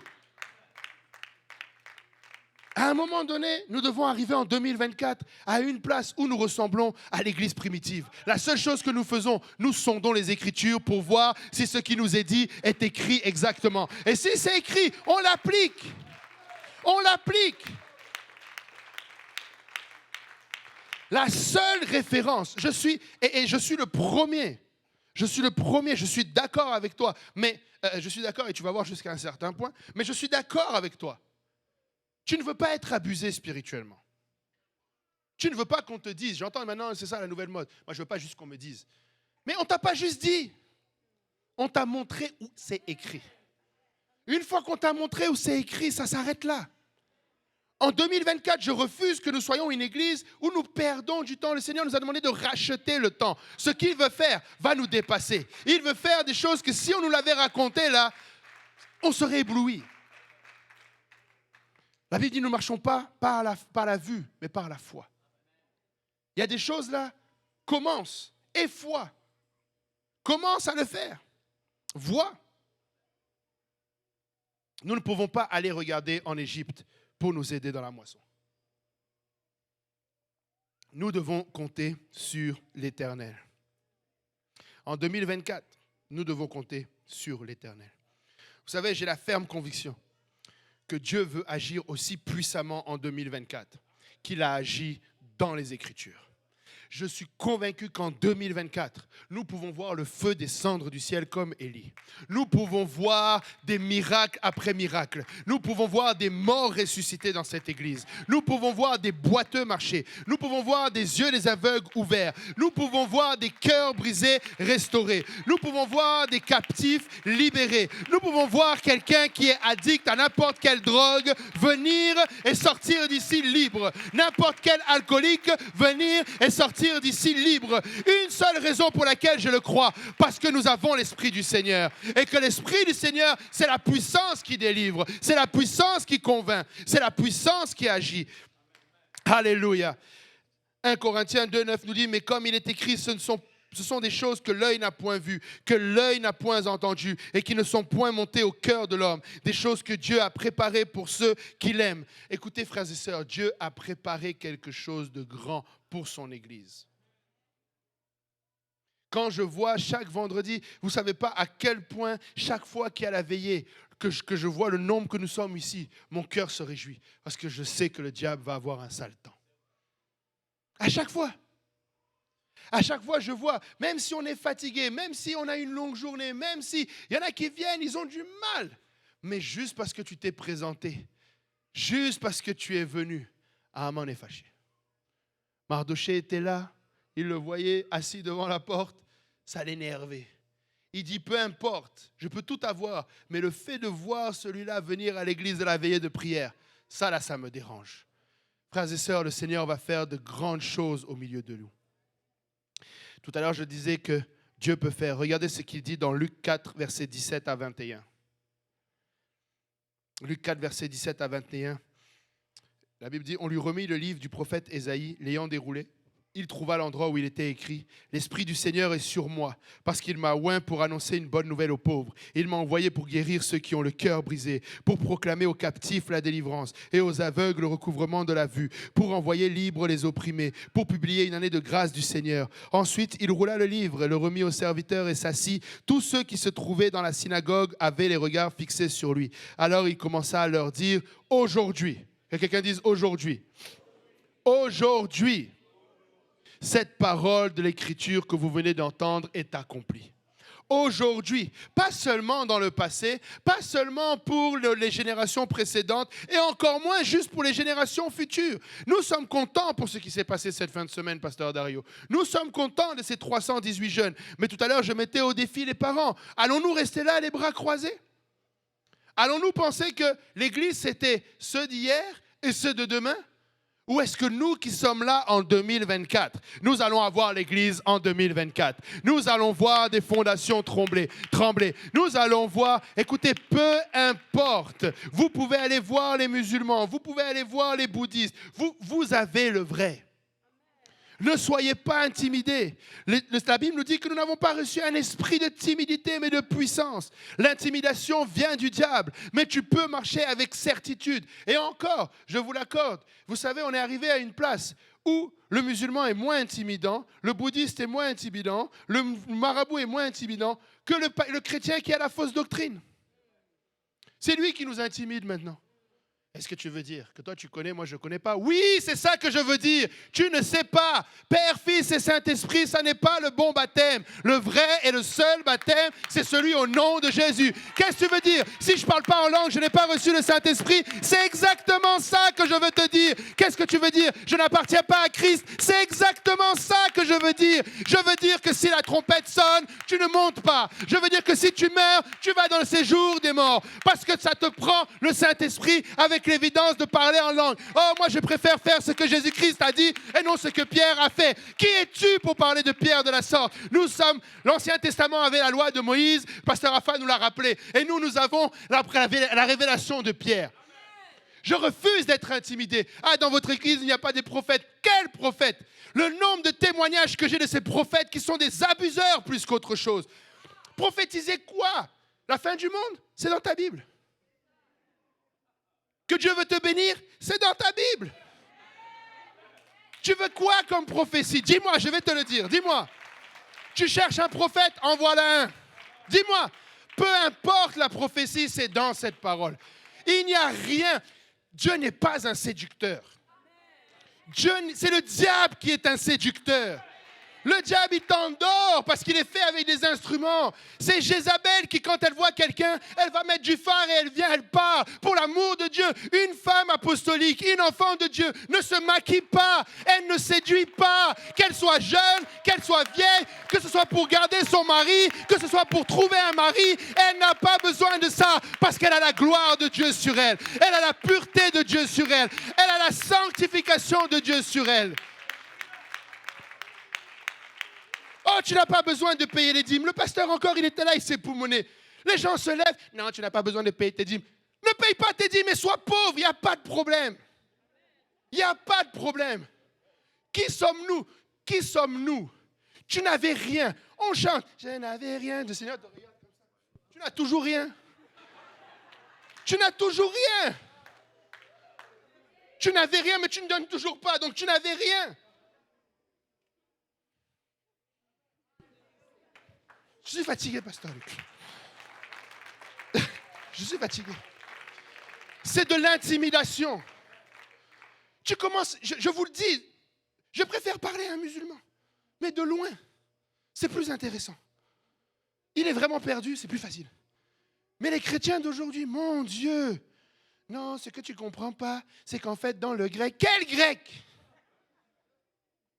A: À un moment donné, nous devons arriver en 2024 à une place où nous ressemblons à l'église primitive. La seule chose que nous faisons, nous sondons les Écritures pour voir si ce qui nous est dit est écrit exactement. Et si c'est écrit, on l'applique. On l'applique. La seule référence, je suis le premier. Je suis d'accord avec toi. Mais je suis d'accord et tu vas voir jusqu'à un certain point. Mais je suis d'accord avec toi. Tu ne veux pas être abusé spirituellement. Tu ne veux pas qu'on te dise, j'entends maintenant, c'est ça la nouvelle mode. Moi, je ne veux pas juste qu'on me dise. Mais on ne t'a pas juste dit. On t'a montré où c'est écrit. Une fois qu'on t'a montré où c'est écrit, ça s'arrête là. En 2024, je refuse que nous soyons une église où nous perdons du temps. Le Seigneur nous a demandé de racheter le temps. Ce qu'il veut faire va nous dépasser. Il veut faire des choses que si on nous l'avait raconté là, on serait ébloui. La Bible dit, nous ne marchons pas par la vue, mais par la foi. Il y a des choses là, commence et foi. Commence à le faire. Vois. Nous ne pouvons pas aller regarder en Égypte pour nous aider dans la moisson. Nous devons compter sur l'Éternel. En 2024, nous devons compter sur l'Éternel. Vous savez, j'ai la ferme conviction que Dieu veut agir aussi puissamment en 2024 qu'il a agi dans les Écritures. Je suis convaincu qu'en 2024, nous pouvons voir le feu descendre du ciel comme Élie. Nous pouvons voir des miracles après miracles. Nous pouvons voir des morts ressuscités dans cette église. Nous pouvons voir des boiteux marcher. Nous pouvons voir des yeux des aveugles ouverts. Nous pouvons voir des cœurs brisés restaurés. Nous pouvons voir des captifs libérés. Nous pouvons voir quelqu'un qui est addict à n'importe quelle drogue venir et sortir d'ici libre. N'importe quel alcoolique venir et sortir d'ici libre. Une seule raison pour laquelle je le crois, parce que nous avons l'Esprit du Seigneur. Et que l'Esprit du Seigneur, c'est la puissance qui délivre, c'est la puissance qui convainc, c'est la puissance qui agit. Alléluia. 1 Corinthiens 2,9 nous dit, mais comme il est écrit, ce sont des choses que l'œil n'a point vues, que l'œil n'a point entendues et qui ne sont point montées au cœur de l'homme. Des choses que Dieu a préparées pour ceux qui l'aiment. Écoutez, frères et sœurs, Dieu a préparé quelque chose de grand pour son Église. Quand je vois chaque vendredi, vous ne savez pas à quel point, chaque fois qu'il y a la veillée, que je vois le nombre que nous sommes ici, mon cœur se réjouit. Parce que je sais que le diable va avoir un sale temps. À chaque fois. À chaque fois, je vois, même si on est fatigué, même si on a une longue journée, même si il y en a qui viennent, ils ont du mal. Mais juste parce que tu t'es présenté, juste parce que tu es venu, Haman est fâché. Mardoché était là, il le voyait assis devant la porte, ça l'énervait. Il dit, peu importe, je peux tout avoir, mais le fait de voir celui-là venir à l'église de la veillée de prière, ça là, ça me dérange. Frères et sœurs, le Seigneur va faire de grandes choses au milieu de nous. Tout à l'heure, je disais que Dieu peut faire. Regardez ce qu'il dit dans Luc 4, versets 17 à 21. Luc 4, versets 17 à 21. La Bible dit, on lui remit le livre du prophète Ésaïe, l'ayant déroulé. Il trouva l'endroit où il était écrit « L'Esprit du Seigneur est sur moi, parce qu'il m'a oint pour annoncer une bonne nouvelle aux pauvres. Il m'a envoyé pour guérir ceux qui ont le cœur brisé, pour proclamer aux captifs la délivrance et aux aveugles le recouvrement de la vue, pour envoyer libres les opprimés, pour publier une année de grâce du Seigneur. » Ensuite, il roula le livre, le remit aux serviteurs et s'assit. Tous ceux qui se trouvaient dans la synagogue avaient les regards fixés sur lui. Alors il commença à leur dire « Aujourd'hui » que quelqu'un dise aujourd'hui. Aujourd'hui, cette parole de l'Écriture que vous venez d'entendre est accomplie. Aujourd'hui, pas seulement dans le passé, pas seulement pour les générations précédentes et encore moins juste pour les générations futures. Nous sommes contents pour ce qui s'est passé cette fin de semaine, Pasteur Dario. Nous sommes contents de ces 318 jeunes. Mais tout à l'heure, je mettais au défi les parents. Allons-nous rester là les bras croisés ? Allons-nous penser que l'Église, c'était ceux d'hier et ceux de demain ? Ou est-ce que nous qui sommes là en 2024, nous allons avoir l'Église en 2024 ? Nous allons voir des fondations trembler. Nous allons voir, écoutez, peu importe, vous pouvez aller voir les musulmans, vous pouvez aller voir les bouddhistes, vous avez le vrai. Ne soyez pas intimidés. La Bible nous dit que nous n'avons pas reçu un esprit de timidité, mais de puissance. L'intimidation vient du diable, mais tu peux marcher avec certitude. Et encore, je vous l'accorde, vous savez, on est arrivé à une place où le musulman est moins intimidant, le bouddhiste est moins intimidant, le marabout est moins intimidant que le chrétien qui a la fausse doctrine. C'est lui qui nous intimide maintenant. Est-ce que tu veux dire que toi tu connais, moi je ne connais pas? Oui, c'est ça que je veux dire. Tu ne sais pas. Père, Fils et Saint-Esprit, ça n'est pas le bon baptême. Le vrai et le seul baptême, c'est celui au nom de Jésus. Qu'est-ce que tu veux dire? Si je ne parle pas en langue, je n'ai pas reçu le Saint-Esprit. C'est exactement ça que je veux te dire. Qu'est-ce que tu veux dire? Je n'appartiens pas à Christ. C'est exactement ça que je veux dire. Je veux dire que si la trompette sonne, tu ne montes pas. Je veux dire que si tu meurs, tu vas dans le séjour des morts. Parce que ça te prend le Saint-Esprit avec l'évidence de parler en langue. Oh, moi je préfère faire ce que Jésus-Christ a dit et non ce que Pierre a fait. Qui es-tu pour parler de Pierre de la sorte? Nous sommes, l'Ancien Testament avait la loi de Moïse, Pasteur Rafa nous l'a rappelé, et nous avons la révélation de Pierre. Je refuse d'être intimidé. Ah, dans votre église, il n'y a pas des prophètes. Quels prophètes? Le nombre de témoignages que j'ai de ces prophètes qui sont des abuseurs plus qu'autre chose. Prophétiser quoi? La fin du monde? C'est dans ta Bible. Que Dieu veut te bénir, c'est dans ta Bible. Tu veux quoi comme prophétie? Dis-moi, je vais te le dire. Dis-moi. Tu cherches un prophète, en voilà un. Dis-moi. Peu importe la prophétie, c'est dans cette parole. Il n'y a rien. Dieu n'est pas un séducteur. C'est le diable qui est un séducteur. Le diable, il t'endort parce qu'il est fait avec des instruments. C'est Jézabel qui, quand elle voit quelqu'un, elle va mettre du phare et elle vient, elle part. Pour l'amour de Dieu, une femme apostolique, une enfant de Dieu, ne se maquille pas. Elle ne séduit pas. Qu'elle soit jeune, qu'elle soit vieille, que ce soit pour garder son mari, que ce soit pour trouver un mari, elle n'a pas besoin de ça parce qu'elle a la gloire de Dieu sur elle. Elle a la pureté de Dieu sur elle. Elle a la sanctification de Dieu sur elle. Oh, tu n'as pas besoin de payer les dîmes. Le pasteur encore, il était là, il s'est poumonné. Les gens se lèvent. Non, tu n'as pas besoin de payer tes dîmes. Ne paye pas tes dîmes et sois pauvre. Il n'y a pas de problème. Il n'y a pas de problème. Qui sommes-nous? Qui sommes-nous? Tu n'avais rien. On chante. Je n'avais rien. Le Seigneur te regarde comme ça. Tu n'as toujours rien. Tu n'as toujours rien. Tu n'avais rien, mais tu ne donnes toujours pas. Donc tu n'avais rien. Je suis fatigué, pasteur Luc. Je suis fatigué. C'est de l'intimidation. Tu commences, je vous le dis, je préfère parler à un musulman, mais de loin. C'est plus intéressant. Il est vraiment perdu, c'est plus facile. Mais les chrétiens d'aujourd'hui, mon Dieu, non, ce que tu ne comprends pas, c'est qu'en fait, dans le grec, quel grec?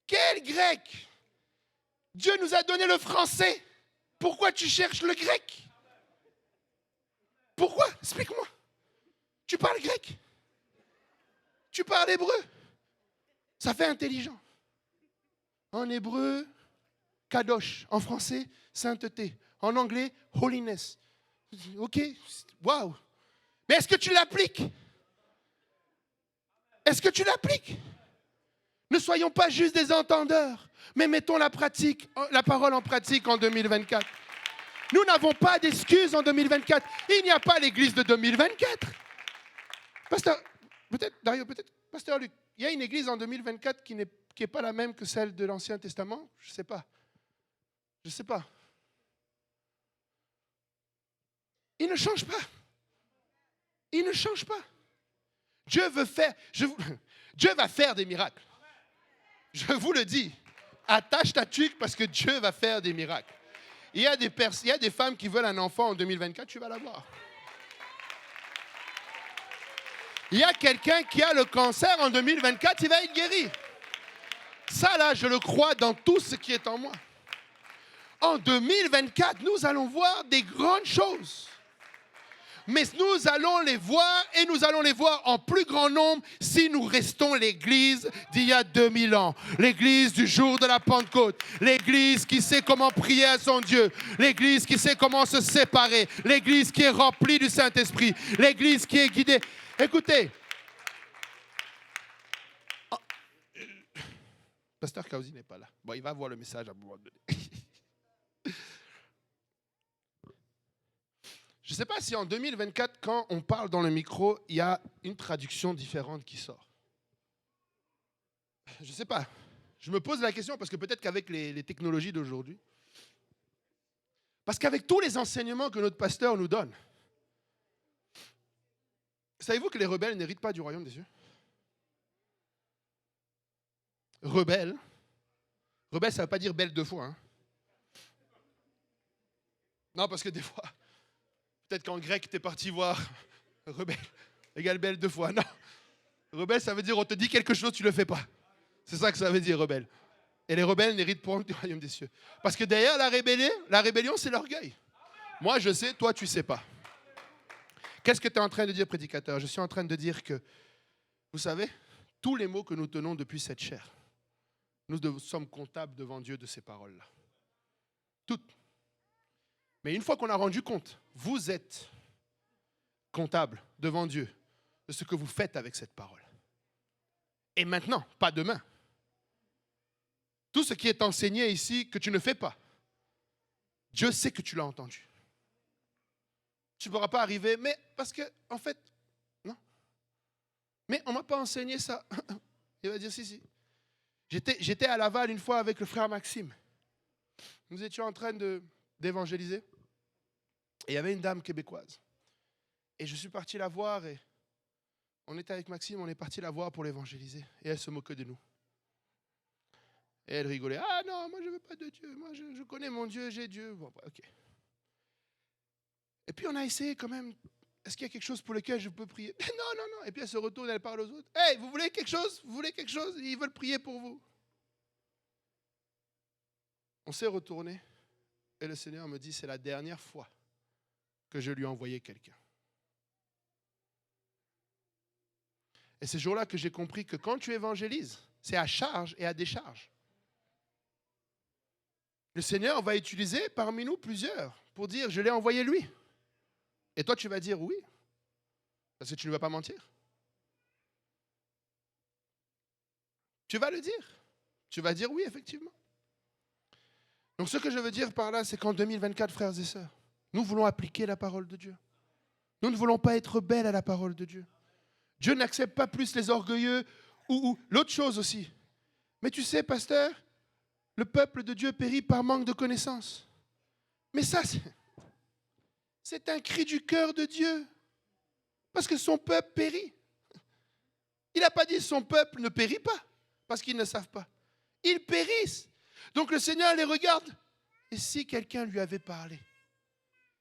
A: Quel grec? Dieu nous a donné le français. Pourquoi tu cherches le grec? Pourquoi? Explique-moi. Tu parles grec? Tu parles hébreu? Ça fait intelligent. En hébreu, kadosh. En français, sainteté. En anglais, holiness. Ok, waouh. Mais est-ce que tu l'appliques? Est-ce que tu l'appliques? Ne soyons pas juste des entendeurs, mais mettons la parole en pratique en 2024. Nous n'avons pas d'excuses en 2024. Il n'y a pas l'église de 2024. Pasteur, Dario, Pasteur Luc, il y a une église en 2024 qui n'est pas la même que celle de l'Ancien Testament? Je ne sais pas. Je ne sais pas. Il ne change pas. Il ne change pas. Dieu va faire des miracles. Je vous le dis. Attache ta tuque parce que Dieu va faire des miracles. Il y a des femmes qui veulent un enfant en 2024, tu vas l'avoir. Il y a quelqu'un qui a le cancer en 2024, il va être guéri. Ça là, je le crois dans tout ce qui est en moi. En 2024, nous allons voir des grandes choses. Mais nous allons les voir et nous allons les voir en plus grand nombre si nous restons l'église d'il y a 2000 ans. L'église du jour de la Pentecôte. L'église qui sait comment prier à son Dieu. L'église qui sait comment se séparer. L'église qui est remplie du Saint-Esprit. L'église qui est guidée. Écoutez, Pasteur Kausi n'est pas là. Bon, il va voir le message à un moment donné. Je ne sais pas si en 2024, quand on parle dans le micro, il y a une traduction différente qui sort. Je ne sais pas. Je me pose la question parce que peut-être qu'avec les technologies d'aujourd'hui, parce qu'avec tous les enseignements que notre pasteur nous donne, savez-vous que les rebelles n'héritent pas du royaume des cieux? Rebelle. Rebelle, ça ne veut pas dire belle deux fois. Hein. Non, parce que des fois, peut-être qu'en grec, tu es parti voir rebelle égale belle deux fois. Non. Rebelle, ça veut dire on te dit quelque chose, tu ne le fais pas. C'est ça que ça veut dire rebelle. Et les rebelles n'héritent pas du royaume des cieux. Parce que derrière la rébellion, c'est l'orgueil. Moi, je sais, toi, tu ne sais pas. Qu'est-ce que tu es en train de dire, prédicateur? Je suis en train de dire que, vous savez, tous les mots que nous tenons depuis cette chair, nous sommes comptables devant Dieu de ces paroles-là. Toutes. Mais une fois qu'on a rendu compte, vous êtes comptable devant Dieu de ce que vous faites avec cette parole. Et maintenant, pas demain. Tout ce qui est enseigné ici que tu ne fais pas, Dieu sait que tu l'as entendu. Tu ne pourras pas arriver, mais parce que, en fait, non. Mais on ne m'a pas enseigné ça. Il va dire si. J'étais à Laval une fois avec le frère Maxime. Nous étions en train d'évangéliser. Et il y avait une dame québécoise. Et je suis parti la voir et on était avec Maxime, on est parti la voir pour l'évangéliser. Et elle se moquait de nous. Et elle rigolait. Ah non, moi je ne veux pas de Dieu. Moi je connais mon Dieu, j'ai Dieu. Bon, ok. Et puis on a essayé quand même. Est-ce qu'il y a quelque chose pour lequel je peux prier? Non. Et puis elle se retourne, elle parle aux autres. Hey, vous voulez quelque chose? Vous voulez quelque chose? Ils veulent prier pour vous. On s'est retourné et le Seigneur me dit, c'est la dernière fois que je lui ai envoyé quelqu'un. Et c'est ce jour-là que j'ai compris que quand tu évangélises, c'est à charge et à décharge. Le Seigneur va utiliser parmi nous plusieurs pour dire, je l'ai envoyé lui. Et toi, tu vas dire oui, parce que tu ne vas pas mentir. Tu vas le dire. Tu vas dire oui, effectivement. Donc, ce que je veux dire par là, c'est qu'en 2024, frères et sœurs, nous voulons appliquer la parole de Dieu. Nous ne voulons pas être rebelles à la parole de Dieu. Dieu n'accepte pas plus les orgueilleux ou l'autre chose aussi. Mais tu sais, pasteur, le peuple de Dieu périt par manque de connaissance. Mais ça, c'est un cri du cœur de Dieu. Parce que son peuple périt. Il n'a pas dit son peuple ne périt pas, parce qu'ils ne savent pas. Ils périssent. Donc le Seigneur les regarde. Et si quelqu'un lui avait parlé?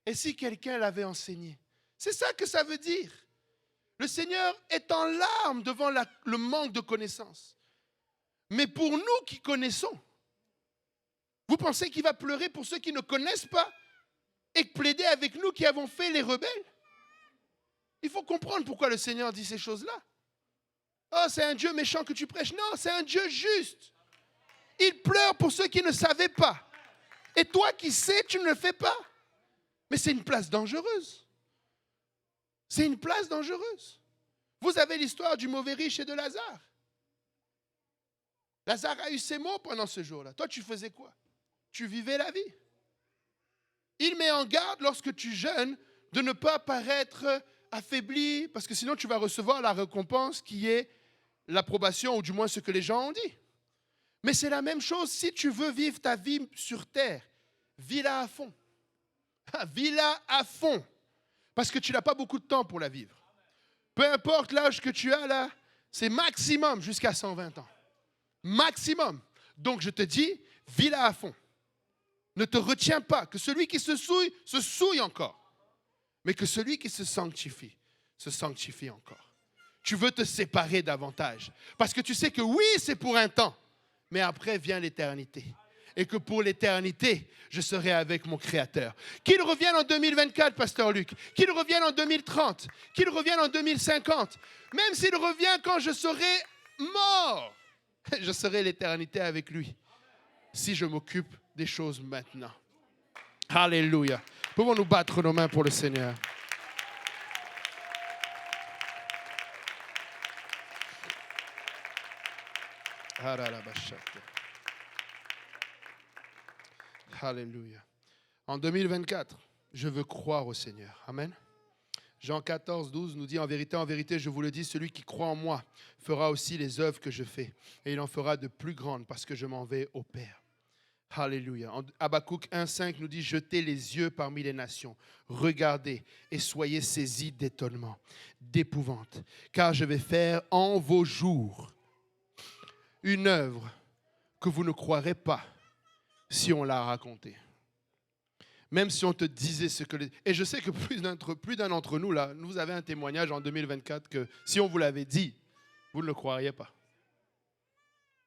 A: Et si quelqu'un l'avait enseigné? C'est ça que ça veut dire. Le Seigneur est en larmes devant le manque de connaissance. Mais pour nous qui connaissons, vous pensez qu'il va pleurer pour ceux qui ne connaissent pas et plaider avec nous qui avons fait les rebelles? Il faut comprendre pourquoi le Seigneur dit ces choses-là. Oh, c'est un Dieu méchant que tu prêches. Non, c'est un Dieu juste. Il pleure pour ceux qui ne savaient pas. Et toi qui sais, tu ne le fais pas. Mais c'est une place dangereuse. C'est une place dangereuse. Vous avez l'histoire du mauvais riche et de Lazare. Lazare a eu ses mots pendant ce jour-là. Toi, tu faisais quoi? Tu vivais la vie. Il met en garde lorsque tu jeûnes de ne pas paraître affaibli, parce que sinon tu vas recevoir la récompense qui est l'approbation, ou du moins ce que les gens ont dit. Mais c'est la même chose si tu veux vivre ta vie sur terre. Vis-la à fond. Vis-la à fond. Parce que tu n'as pas beaucoup de temps pour la vivre. Peu importe l'âge que tu as là, c'est maximum jusqu'à 120 ans. Maximum. Donc je te dis, vis-la à fond. Ne te retiens pas. Que celui qui se souille encore. Mais que celui qui se sanctifie encore. Tu veux te séparer davantage. Parce que tu sais que oui, c'est pour un temps. Mais après vient l'éternité. Et que pour l'éternité, je serai avec mon Créateur. Qu'il revienne en 2024, Pasteur Luc. Qu'il revienne en 2030. Qu'il revienne en 2050. Même s'il revient quand je serai mort, je serai l'éternité avec lui. Si je m'occupe des choses maintenant. Alléluia. Pouvons-nous battre nos mains pour le Seigneur? Alléluia. En 2024, je veux croire au Seigneur. Amen. Jean 14, 12 nous dit, en vérité, je vous le dis, celui qui croit en moi fera aussi les œuvres que je fais. Et il en fera de plus grandes parce que je m'en vais au Père. Alléluia. Habakkuk 1, 5 nous dit, jetez les yeux parmi les nations, regardez et soyez saisis d'étonnement, d'épouvante, car je vais faire en vos jours une œuvre que vous ne croirez pas si on l'a racontée. Même si on te disait ce que... Et je sais que plus d'un d'entre nous, là, vous avez un témoignage en 2024 que si on vous l'avait dit, vous ne le croiriez pas.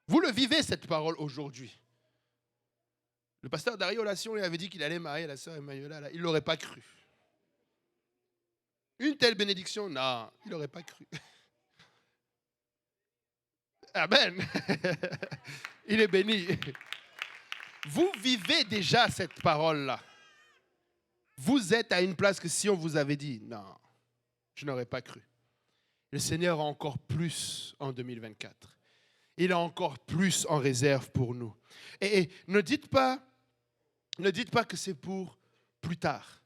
A: Vous le vivez, cette parole, aujourd'hui. Le pasteur Dario Lassion lui avait dit qu'il allait marier la sœur Emmanuela. Là, il ne l'aurait pas cru. Une telle bénédiction, non, il n'aurait pas cru. Amen. Il est béni. Vous vivez déjà cette parole-là. Vous êtes à une place que si on vous avait dit, non, je n'aurais pas cru. Le Seigneur a encore plus en 2024. Il a encore plus en réserve pour nous. Et ne dites pas que c'est pour plus tard.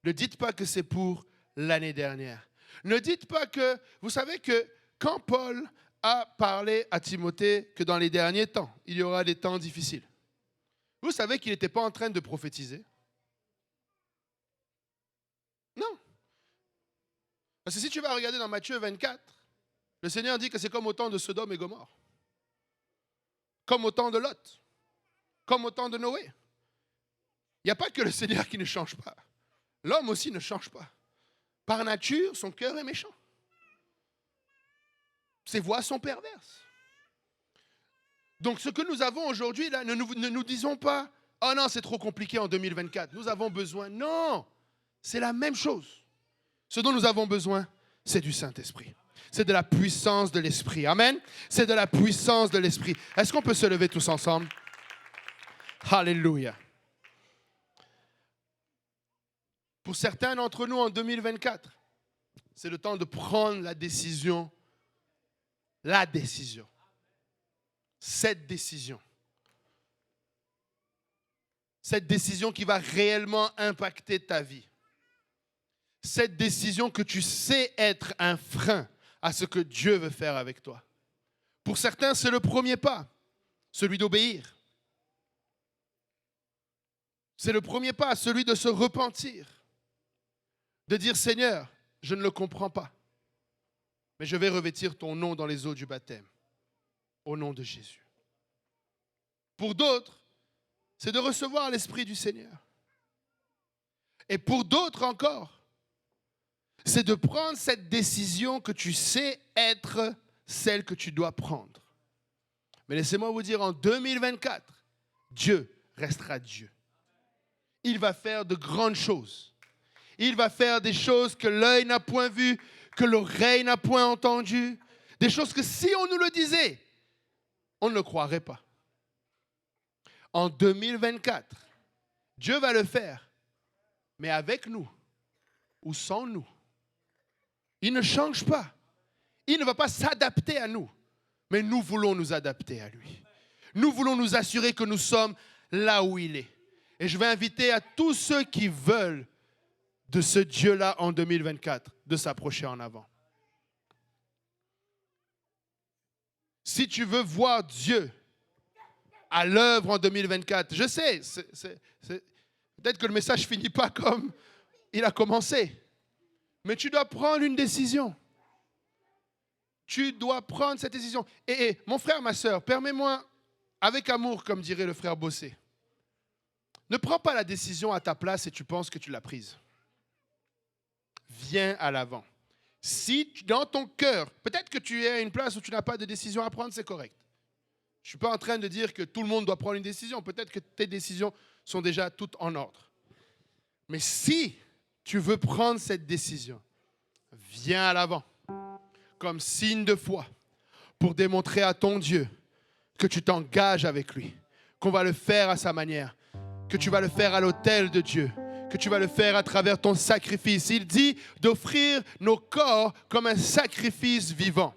A: Ne dites pas que c'est pour l'année dernière. Ne dites pas que, vous savez que quand Paul a parlé à Timothée que dans les derniers temps, il y aura des temps difficiles. Vous savez qu'il n'était pas en train de prophétiser. Non. Parce que si tu vas regarder dans Matthieu 24, le Seigneur dit que c'est comme au temps de Sodome et Gomorrhe. Comme au temps de Lot. Comme au temps de Noé. Il n'y a pas que le Seigneur qui ne change pas. L'homme aussi ne change pas. Par nature, son cœur est méchant. Ses voies sont perverses. Donc ce que nous avons aujourd'hui, là, ne nous disons pas « Oh non, c'est trop compliqué en 2024. Nous avons besoin. » Non, c'est la même chose. Ce dont nous avons besoin, c'est du Saint-Esprit. C'est de la puissance de l'Esprit. Amen. C'est de la puissance de l'Esprit. Est-ce qu'on peut se lever tous ensemble? Alléluia. Pour certains d'entre nous en 2024, c'est le temps de prendre la décision. La décision. Cette décision. Cette décision qui va réellement impacter ta vie. Cette décision que tu sais être un frein à ce que Dieu veut faire avec toi. Pour certains, c'est le premier pas, celui d'obéir. C'est le premier pas, celui de se repentir. De dire, Seigneur, je ne le comprends pas, mais je vais revêtir ton nom dans les eaux du baptême, au nom de Jésus. Pour d'autres, c'est de recevoir l'Esprit du Seigneur. Et pour d'autres encore, c'est de prendre cette décision que tu sais être celle que tu dois prendre. Mais laissez-moi vous dire, en 2024, Dieu restera Dieu. Il va faire de grandes choses. Il va faire des choses que l'œil n'a point vues, que l'oreille n'a point entendues. Des choses que si on nous le disait, on ne le croirait pas. En 2024, Dieu va le faire, mais avec nous ou sans nous. Il ne change pas. Il ne va pas s'adapter à nous, mais nous voulons nous adapter à lui. Nous voulons nous assurer que nous sommes là où il est. Et je vais inviter à tous ceux qui veulent de ce Dieu-là en 2024 de s'approcher en avant. Si tu veux voir Dieu à l'œuvre en 2024, je sais, peut-être que le message ne finit pas comme il a commencé, mais tu dois prendre une décision. Tu dois prendre cette décision. Et mon frère, ma soeur, permets-moi, avec amour, comme dirait le frère Bossé, ne prends pas la décision à ta place et tu penses que tu l'as prise. Viens à l'avant. Si dans ton cœur, peut-être que tu es à une place où tu n'as pas de décision à prendre, c'est correct. Je ne suis pas en train de dire que tout le monde doit prendre une décision. Peut-être que tes décisions sont déjà toutes en ordre. Mais si tu veux prendre cette décision, viens à l'avant, comme signe de foi, pour démontrer à ton Dieu que tu t'engages avec lui, qu'on va le faire à sa manière, que tu vas le faire à l'autel de Dieu, que tu vas le faire à travers ton sacrifice. Il dit d'offrir nos corps comme un sacrifice vivant.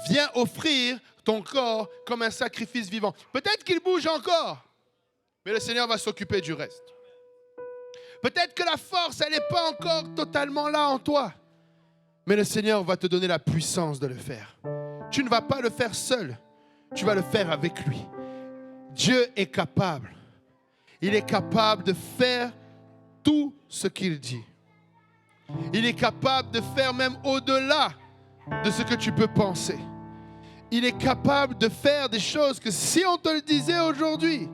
A: Viens offrir ton corps comme un sacrifice vivant. Peut-être qu'il bouge encore, mais le Seigneur va s'occuper du reste. Peut-être que la force, elle n'est pas encore totalement là en toi, mais le Seigneur va te donner la puissance de le faire. Tu ne vas pas le faire seul, tu vas le faire avec lui. Dieu est capable. Il est capable de faire tout ce qu'il dit. Il est capable de faire même au-delà de ce que tu peux penser. Il est capable de faire des choses que si on te le disait aujourd'hui,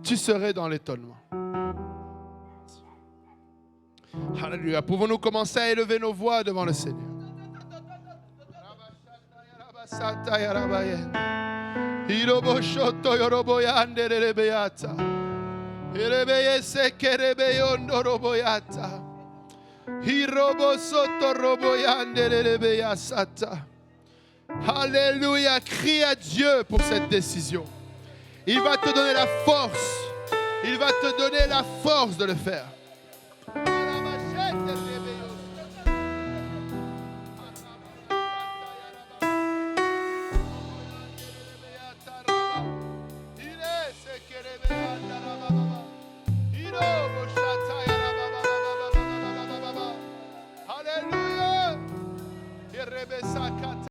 A: tu serais dans l'étonnement. Alléluia. Pouvons-nous commencer à élever nos voix devant le Seigneur? Alléluia, crie à Dieu pour cette décision. Il va te donner la force. Il va te donner la force de le faire.